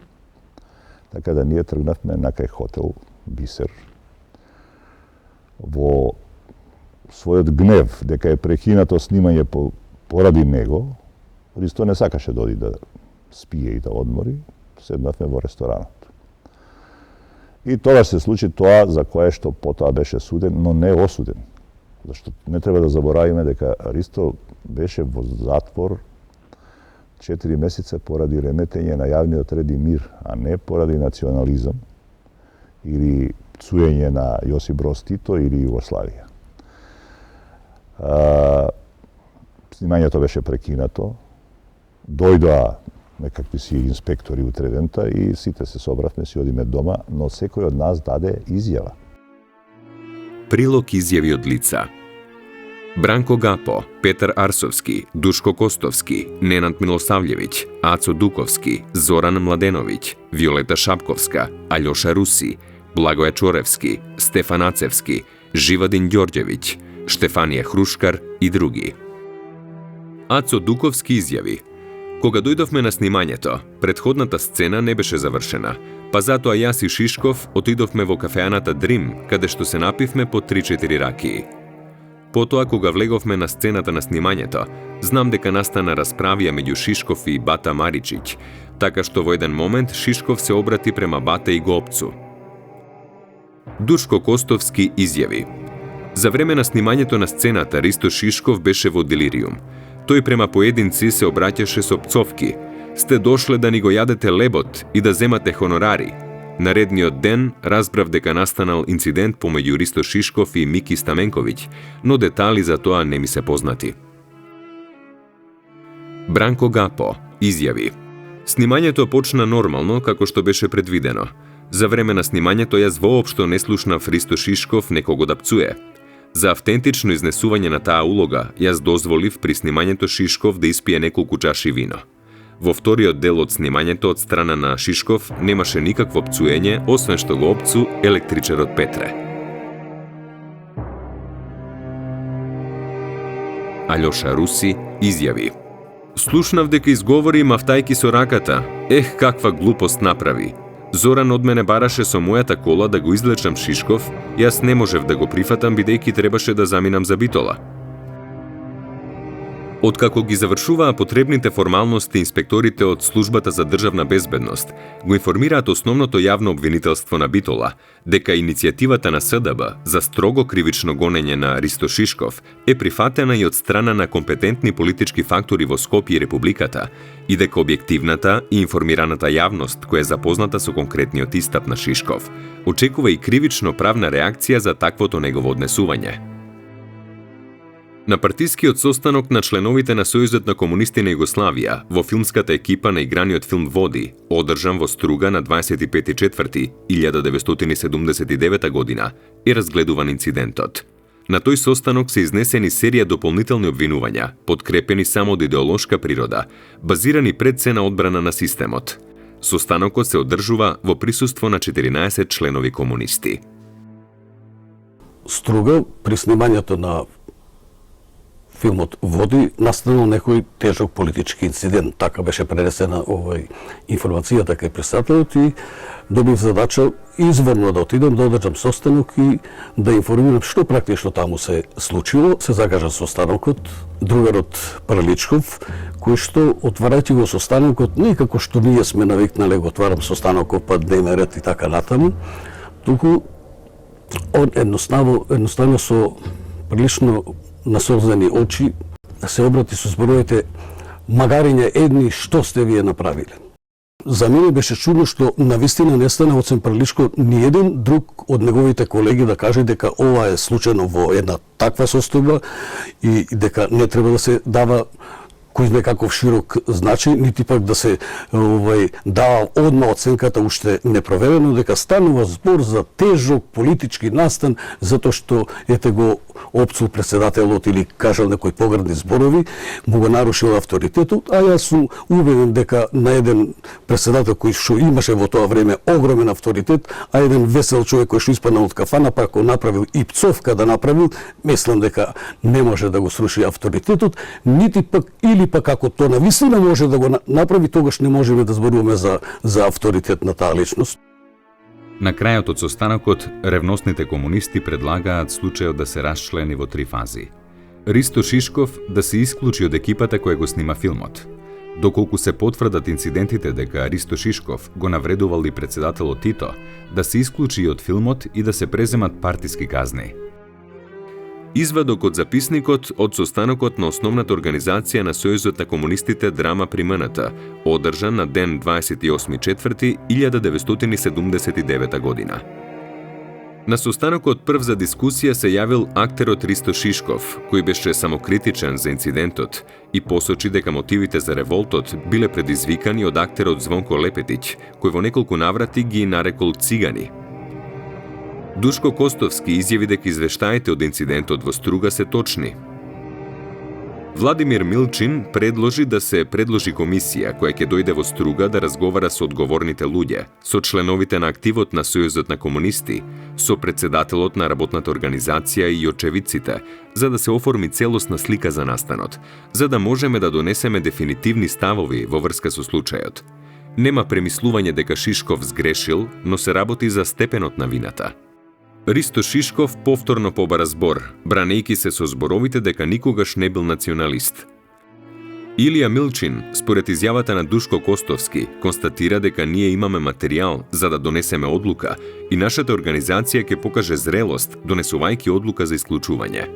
Така да ние тргнавме на кај хотел Бисер. Во својот гнев дека е прекинато снимање поради него, Ристо не сакаше да оди да спие и да одмори, седнавме во ресторанот. И тогаш се случи тоа за кое што потоа беше суден, но не осуден. Зашто не треба да заборавиме дека Ристо беше во затвор 4 месеца поради реметење на јавниот ред и мир, а не поради национализам или пцуење на Јосип Броз Тито или Југославија. Снимањето беше прекинато, дојдоа некакви си инспектори утре дента и сите се собравме, си одиме дома, но секој од нас даде изјава. Прилог изјави од лица. Бранко Гапо, Петар Арсовски, Душко Костовски, Ненад Милосављевиќ, Ацо Дуковски, Зоран Младеновиќ, Виолета Шапковска, Алјоша Руси, Благоја Чоревски, Стефан Ацевски, Живадин Ѓорѓевиќ, Штефанија Хрушкар и други. Ацо Дуковски изјави: кога дојдовме на снимањето, претходната сцена не беше завршена, па затоа јас и Шишков отидовме во кафеаната Дрим, каде што се напивме по 3-4 ракии. Потоа, кога влеговме на сцената на снимањето, знам дека настана расправија меѓу Шишков и Бата Маричиќ, така што во еден момент Шишков се обрати према Бата и го опцу. Душко Костовски изјави: За време на снимањето на сцената Ристо Шишков беше во делириум. Тој према поединци се обраќаше со пцовки. Сте дошле да ни го јадете лебот и да земате хонорари. Наредниот ден разбрав дека настанал инцидент помеѓу Ристо Шишков и Мики Стаменковиќ, но детали за тоа не ми се познати. Бранко Гапо изјави: Снимањето почна нормално како што беше предвидено. За време на снимањето јас воопшто не слушнав Ристо Шишков некого да пцуе. За автентично изнесување на таа улога, јас дозволив при снимањето Шишков да испие неколку чаши вино. Во вториот дел од снимањето од страна на Шишков немаше никакво пцуење, освен што го опцу електричарот Петре. Алјоша Руси изјави: Слушнав дека изговори мавтајки со раката. Ех, каква глупост направи. Зоран од мене бараше со мојата кола да го излечам Шишков, јас не можев да го прифатам бидејќи требаше да заминам за Битола. Откако ги завршуваа потребните формалности инспекторите од Службата за државна безбедност, го информираат основното јавно обвинителство на Битола дека иницијативата на СДБ за строго кривично гонење на Ристо Шишков е прифатена и од страна на компетентни политички фактори во Скопје и Републиката и дека објективната и информираната јавност која е запозната со конкретниот истап на Шишков очекува и кривично правна реакција за таквото негово однесување. На партискиот состанок на членовите на Сојузот на комунисти на Југославија во филмската екипа на играниот филм Води, одржан во Струга на 25.4.1979 година, е разгледуван инцидентот. На тој состанок се изнесени серија дополнителни обвинувања, подкрепени само од идеолошка природа, базирани пред се на одбрана на системот. Состанокот се одржува во присуство на 14 членови комунисти. Струга при снимањето на филмот Води настанал некој тежок политички инцидент. Така беше пренесена информацијата кај председателот и добив задача изворно да отидам да одржам состанок и да информирам што практично таму се случило. Се закажа состанокот, другарот Парличков, кој што отварајќи го состанокот, не како што ние сме навикнале го отварам состанокот па дневен ред и така натаму, туку он едноставно со прилично насолзени очи се обрати со зборовите: магариња едни, што сте вие направиле? За мене беше чудно што навистина не стана од Парличко ни еден друг од неговите колеги да каже дека ова е случајно во една таква состојба и дека не треба да се дава кој знае каков широк значај, нити пак да се дава одма оценката уште непроверено, дека станува збор за тежок политички настан, затоа што ете го опцул председателот или кажал некои поградни зборови, му го нарушил авторитетот, а јас сум убеден дека на еден председател кој што имаше во тоа време огромен авторитет, а еден весел човек кој што испаднал од кафана, па ако направил и пцовка да направил, мислам дека не може да го сруши авторитетот, нити пак или пак ако тоа навистина може да го направи, тогаш не можеме да зборуваме за авторитет на таа личност. На крајот од состанокот, ревностните комунисти предлагаат случајот да се расчлени во 3 фази. Ристо Шишков да се исклучи од екипата која го снима филмот. Доколку се потврдат инцидентите дека Ристо Шишков го навредувал и председателот Тито, да се исклучи од филмот и да се преземат партиски казни. Извадок од записникот од состанокот на основната организација на Сојузот на комунистите Драма при МНТ, одржан на ден 28.4.1979 година. На состанокот прв за дискусија се јавил актерот Ристо Шишков, кој беше самокритичен за инцидентот и посочи дека мотивите за револтот биле предизвикани од актерот Звонко Лепетиќ, кој во неколку наврати ги нарекол цигани. Душко Костовски изјави дека извештаите од инцидентот во Струга се точни. Владимир Милчин предложи да се предложи комисија која ќе дојде во Струга да разговара со одговорните луѓе, со членовите на активот на Сојузот на комунисти, со председателот на работната организација и очевидците, за да се оформи целосна слика за настанот, за да можеме да донесеме дефинитивни ставови во врска со случајот. Нема премислување дека Шишков сгрешил, но се работи за степенот на вината. Ристо Шишков повторно побара збор, бранејќи се со зборовите дека никогаш не бил националист. Илија Милчин, според изјавата на Душко Костовски, констатира дека ние имаме материјал за да донесеме одлука и нашата организација ќе покаже зрелост, донесувајќи одлука за исклучување.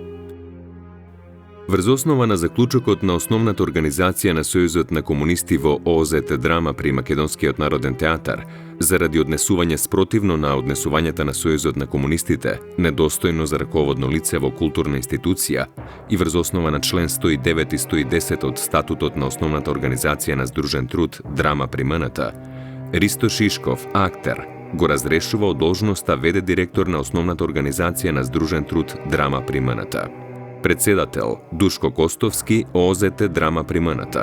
Врз основа на заклучокот на основната организација на Сојузот на комунисти во ООЗ драма при Македонскиот народен театар, заради однесување спротивно на однесувањата на Сојузот на комунистите, недостојно за раководно лице во културна институција и врз основа на член 109 и 110 од статутот на основната организација на Здружен труд драма при МНТ, Ристо Шишков, актер, го разрешува од должноста ВД директор на основната организација на Здружен труд драма при МНТ. Председател Душко Костовски, ООЗ драма при МНТ.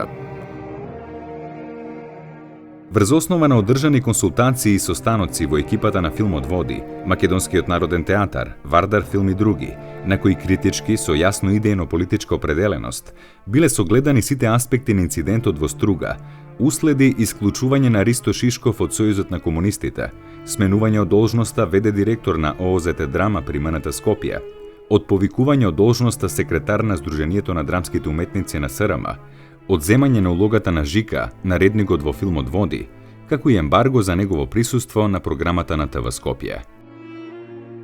Врз основа на одржани консултации и состаноци во екипата на филмот Води, Македонскиот народен театар, Вардар филм и други, на кои критички со јасно идејно политичка определеност, биле согледани сите аспекти на инцидентот во Струга, уследи исклучување на Ристо Шишков од Сојузот на комунистите, сменување од должноста ВД директор на ООЗ драма при МНТ Скопје, од повикување од должноста секретар на Сдруженијето на драмските уметници на СРМ, одземање на улогата на Жика, наредникот во филмот Води, како и ембарго за негово присуство на програмата на ТВ Скопје.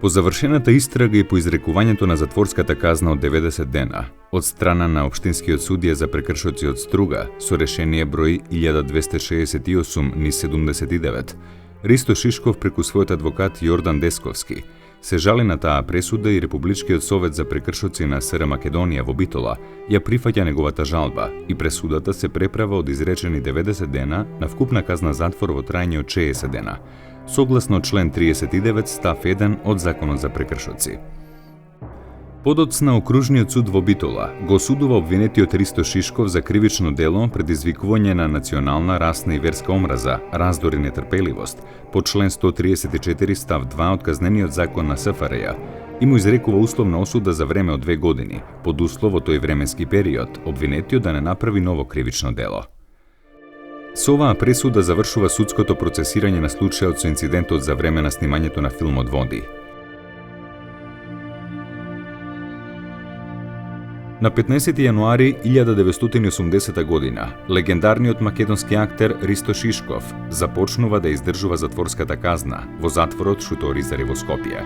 По завршената истрага и по изрекувањето на затворската казна од 90 дена, од страна на Општинскиот судија за прекршоци од Струга, со решение број 1268/79, Ристо Шишков преку својот адвокат Јордан Десковски се жали на таа пресуда и Републичкиот совет за прекршоци на СР Македонија во Битола ја прифаќа неговата жалба и пресудата се преправа од изречени 90 дена на вкупна казна затвор во трајање од 60 дена, согласно член 39 став 1 од Законот за прекршоци. Подоцна Окружниот суд во Битола го осудува обвинетиот Ристо Шишков за кривично дело предизвикување на национална, расна и верска омраза, раздор и нетрпеливост по член 134 став 2 од Казнениот закон на СФРЈ и му изрекува условна осуда за време од 2 години, под услов во тој временски период обвинетиот да не направи ново кривично дело. Со оваа пресуда завршува судското процесирање на случајот со инцидентот за време на снимањето на филмот Води. На 15 јануари 1980 година, легендарниот македонски актер Ристо Шишков започнува да издржува затворската казна во затворот Шуторизари во Скопје.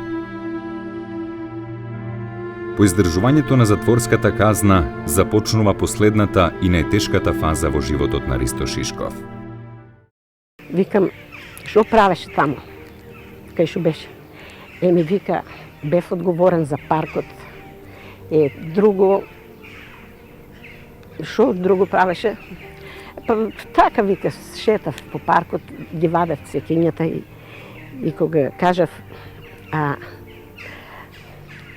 По издржувањето на затворската казна започнува последната и најтешката фаза во животот на Ристо Шишков. Викам, што правеше таму? Кај што беше? Ми вика, бев одговорен за паркот. Друго, што друго правеше? Па така вика, шетав по паркот, ги вадев цвеќињата и кога кажав,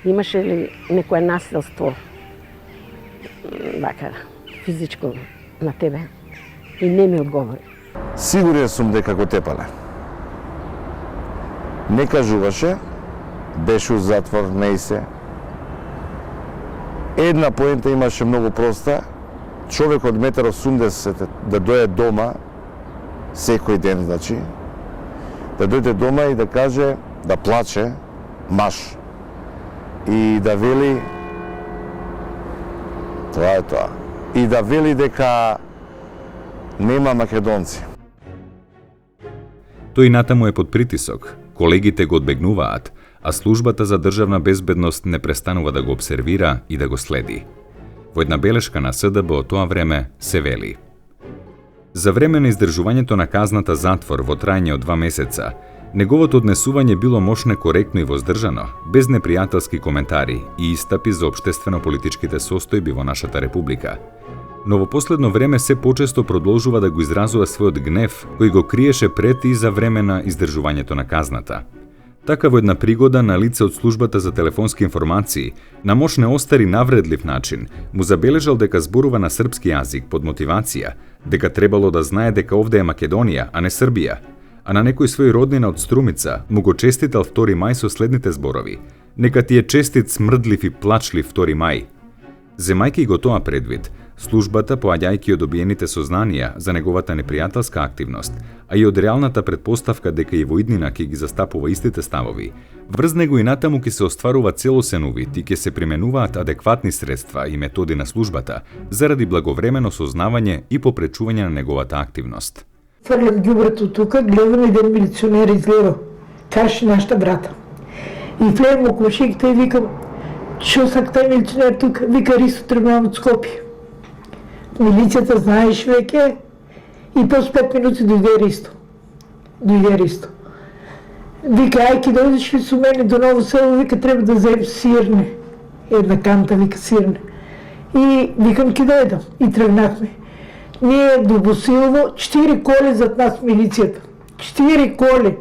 имаше ли некое насилство, вака, физичко на тебе? И не ми одговори. Сигурен сум дека го тепале. Не кажуваше, беше у затвор, не се. Една поента имаше многу проста, човек од 1,80 м да дојде дома, секој ден, значи, да дојде дома и да каже, да плаче, маж, и да вели, тоа е тоа, и да вели дека нема македонци. Тој натаму е под притисок, колегите го одбегнуваат, а службата за државна безбедност не престанува да го обсервира и да го следи. Во една белешка на СДБ од тоа време се вели: за време на издржувањето на казната затвор во трајање од 2 месеца, неговото однесување било мошне коректно и воздржано, без непријателски коментари и истапи за општествено-политичките состојби во нашата република. Но во последно време се почесто продолжува да го изразува својот гнев, кој го криеше пред и за време на издржувањето на казната. Така во една пригода на лице од службата за телефонски информации, на мошне остар и навредлив начин, му забележал дека зборува на српски јазик под мотивација, дека требало да знае дека овде е Македонија, а не Србија, а на некој свој роднина од Струмица му го честитал 2 мај со следните зборови: нека ти е честит, смрдлив и плачлив 2 мај. Земајќи го тоа предвид, Службата, поаѓајќи од добиените сознанија за неговата непријателска активност, а и од реалната предпоставка дека и во иднина ќе ги застапува истите ставови, врз него и натаму ќе се остварува целосен увид и ќе се применуваат адекватни средства и методи на службата заради благовремено сознавање и попречување на неговата активност. Фрлям ѓубрето тука, гледам еден милиционер излева, каши нашата брата. И влезам во комшиката и викам, што сак тај милиционер тука? Вика, Ристо требам од Скопје. Милицијата знаеш веќе и после 5 минути дојде Ристо. Вика, ај ке дојдеш ли со мене до Ново село, вика, треба да земем сирне. Една канта, вика, сирне. И викам, ке дојдам. И тргнахме. Ние до Босилово, 4 коли зад нас милицијата. 4 коли.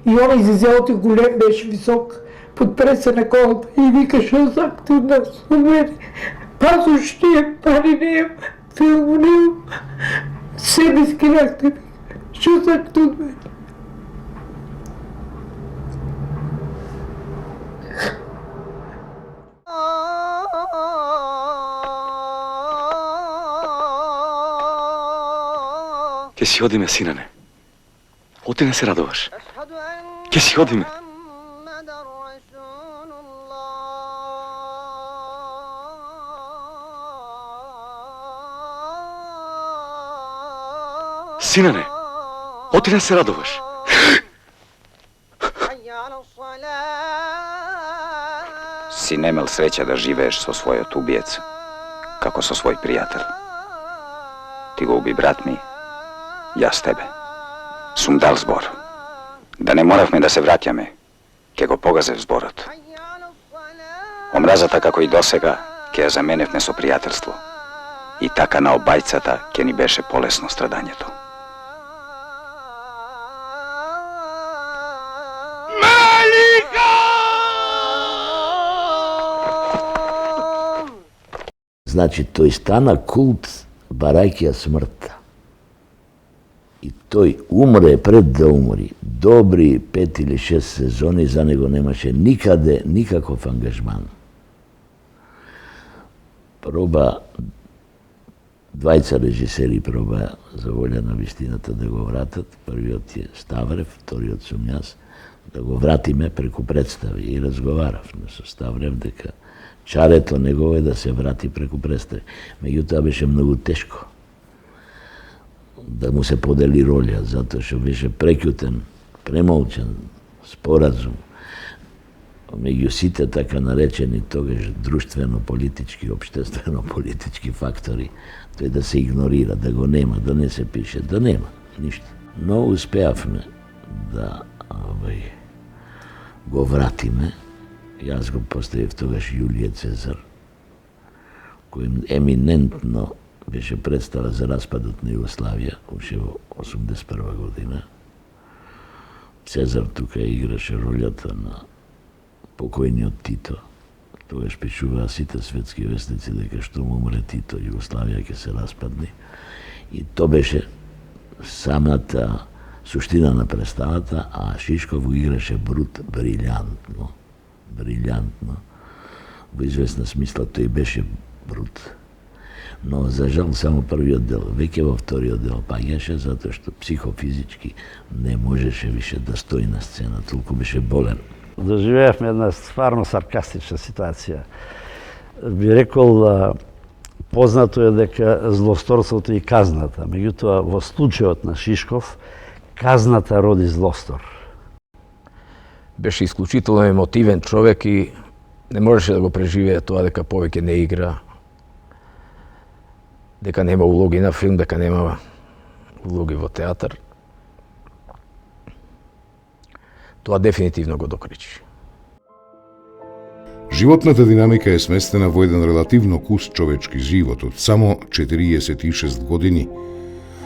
И он изизелото голем беше висок. Подпре се на колата и вика, шо сак ти од нас со мене? Пазуш не, пари не, филму не, себе скинахте. Шо сак ти од мене? Ке си одиме, синане. Оти не се радуваш. Ке си одиме. Синане, оти не се радуваш. Si nemel sreća da živeš so svojot ubijec, kako so svoj prijatelj. Ti go ubi brat mi, ja s tebe. Sum dal zbor. Da ne moravme da se vratjame, ke go pogazev zborot. Omrazata kako i dosega, ke ja zamenevne so prijateljstvo. I taka na obajcata, ke ni beše polesno stradanjeto. Значи, тој стана култ барајќи ја смртта. И тој умре пред да умри. Добри 5 или 6 сезони, за него немаше никаде никаков ангажман. Проба, двајца режисери проба за волја на вистината да го вратат. Првиот е Ставрев, вториот сум јас, да го вратиме преку представи. И разговаравме со Ставрев дека чарето негово е да се врати преку представи. Меѓутоа беше многу тешко да му се подели роља, затоа што беше прекјутен, премолчен споразум меѓу сите така наречени тогаш друштвено-политички, обштествено-политички фактори, тој да се игнорира, да го нема, да не се пише, да нема, ништо. Но успеавме да го вратиме. Јас го поставив тогаш Јулије Цезар, кој еминентно беше представа за распадот на Југославија, уште во 81 година. Цезар тука играше ролјата на покојниот Тито. Тогаш пишуваа сите светски вестници дека што му умре Тито, Југославија ќе се распадне. И то беше самата суштина на представата, а Шишков го играше Брут брилјантно. Во известна смисла тој беше Брут. Но за жал само првиот дел, веќе во вториот дел паѓаше затоа што психофизички не можеше више да стои на сцена, толку беше болен. Доживеавме една стварно саркастична ситуација. Би рекол, познато е дека злосторството и казната, меѓутоа во случајот на Шишков, казната роди злостор. Беше исклучително емотивен човек и не можеше да го преживее тоа дека повеќе не игра, дека нема улоги на филм, дека нема улоги во театар. Тоа дефинитивно го докричи. Животната динамика е сместена во еден релативно куст човечки живот од само 46 години,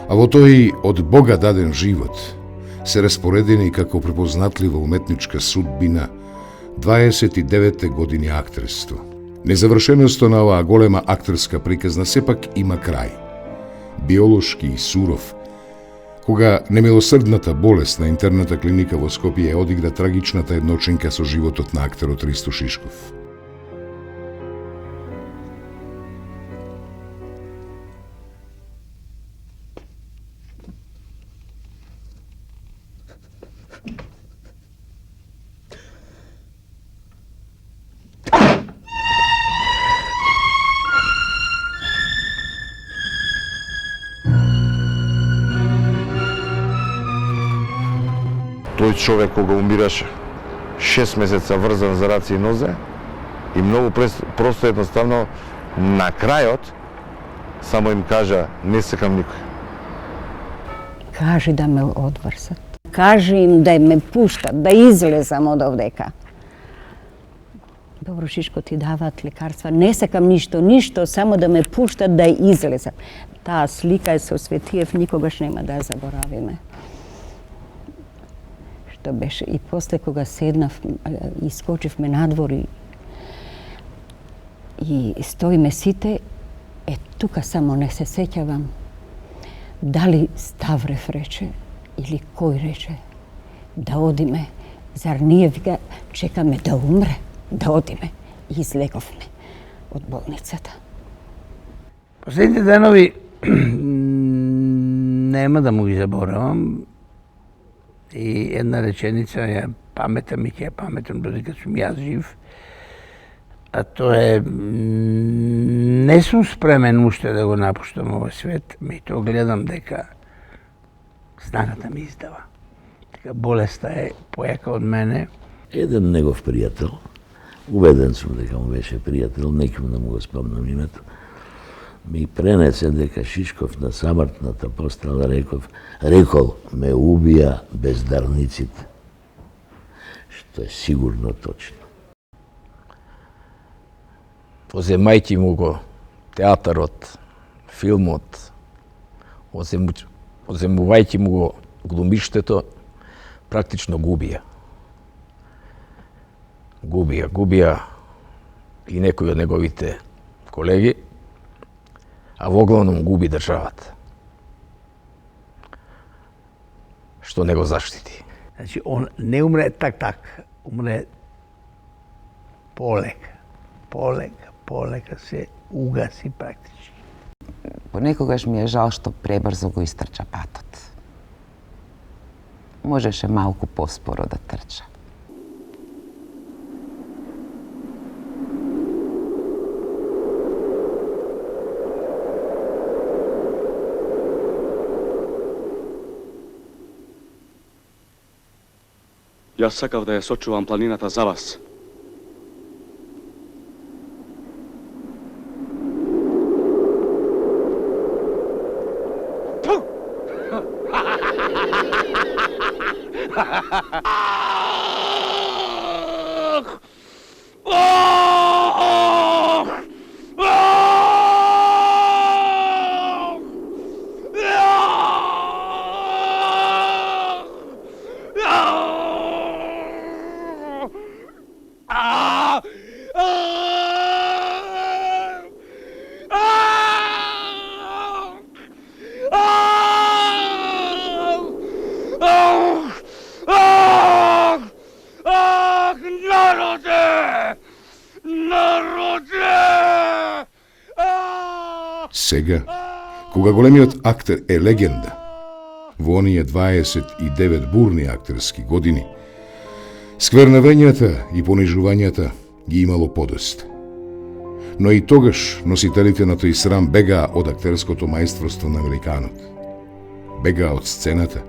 а во тој од Бога даден живот се распоредени како препознатливо уметничка судбина 29 години актерство. Незавршеноста на оваа голема актерска приказна сепак има крај. Биолошки и суров, кога немилосрдната болест на интерната клиника во Скопје одигра трагичната едночинка со животот на актерот Ристо Шишков. тој човек кога умираше 6 месеца врзан за раце и нозе и многу просто едноставно на крајот само им кажа не секам никој. Кажи да ме одврсат. Кажи им да ме пуштат, да излезам од овдека. Добро, Шишко, ти даваат лекарства. Не сакам ништо, само да ме пуштат да излезам. Таа слика е со Светиев, никогаш нема да ја заборавиме. Што беше. И после кога седнав, искочивме надвор и стоиме сите, тука само не се сеќавам дали Ставрев рече или кој рече да одиме. Зар ние вика чекаме да умре, да одиме. И излеговме од болницата. Последните денови нема да му ги заборавам. И една реченица ја паметам и ќе ја паметам додека сум јас жив. А тоа е, не сум спремен уште да го напуштам овој свет, меѓутоа гледам дека снагата ми издава. Дека болеста е појака од мене. Еден негов пријател, убеден сум дека му беше пријател, неким да му го спомнам името, ми пренесе дека Шишков на самртната постела рекол ме убија бездарниците, што е сигурно точно. Оземајќи му го театарот, филмот, оземувајќи му го глумиштето, практично губија. Губија и некои од неговите колеги, а во главном губи државата. Што не го заштити. Значи, он не умре так, умре полека се угаси практички. Понекогаш ми е жал што пребрзо го истрча патот. Можеше малку поспоро да трча. Јас сакав да ја сочувам планината за вас. Сега, кога големиот актер е легенда, во оние 29 бурни актерски години, сквернавењата и понижувањата ги имало подост. Но и тогаш носителите на тој срам бегаа од актерското мајсторство на великанот. Бегаа од сцената,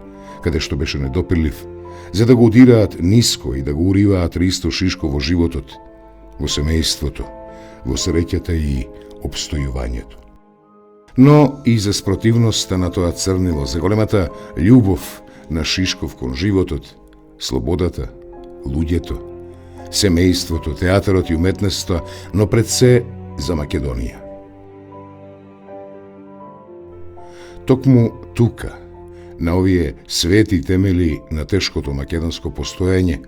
каде што беше недопирлив, за да го удираат ниско и да го уриваат Ристо Шишко во животот, во семејството, во среќата и обстојувањето. Но и за спротивноста на тоа црнило, за големата љубов на Шишков кон животот, слободата, луѓето, семејството, театарот и уметноста, но пред се за Македонија. Токму тука, на овие свети темели на тешкото македонско постоење,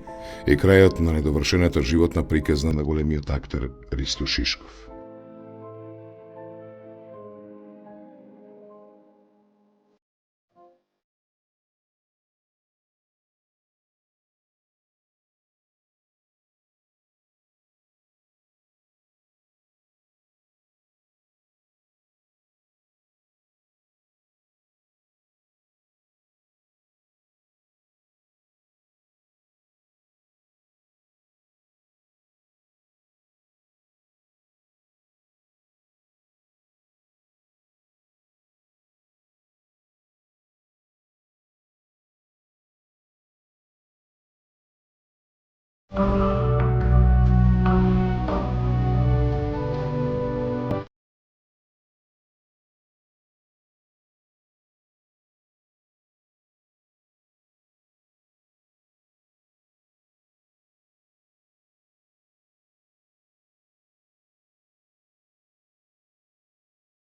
е крајот на недовршената животна приказна на големиот актер Ристо Шишков. Thank you.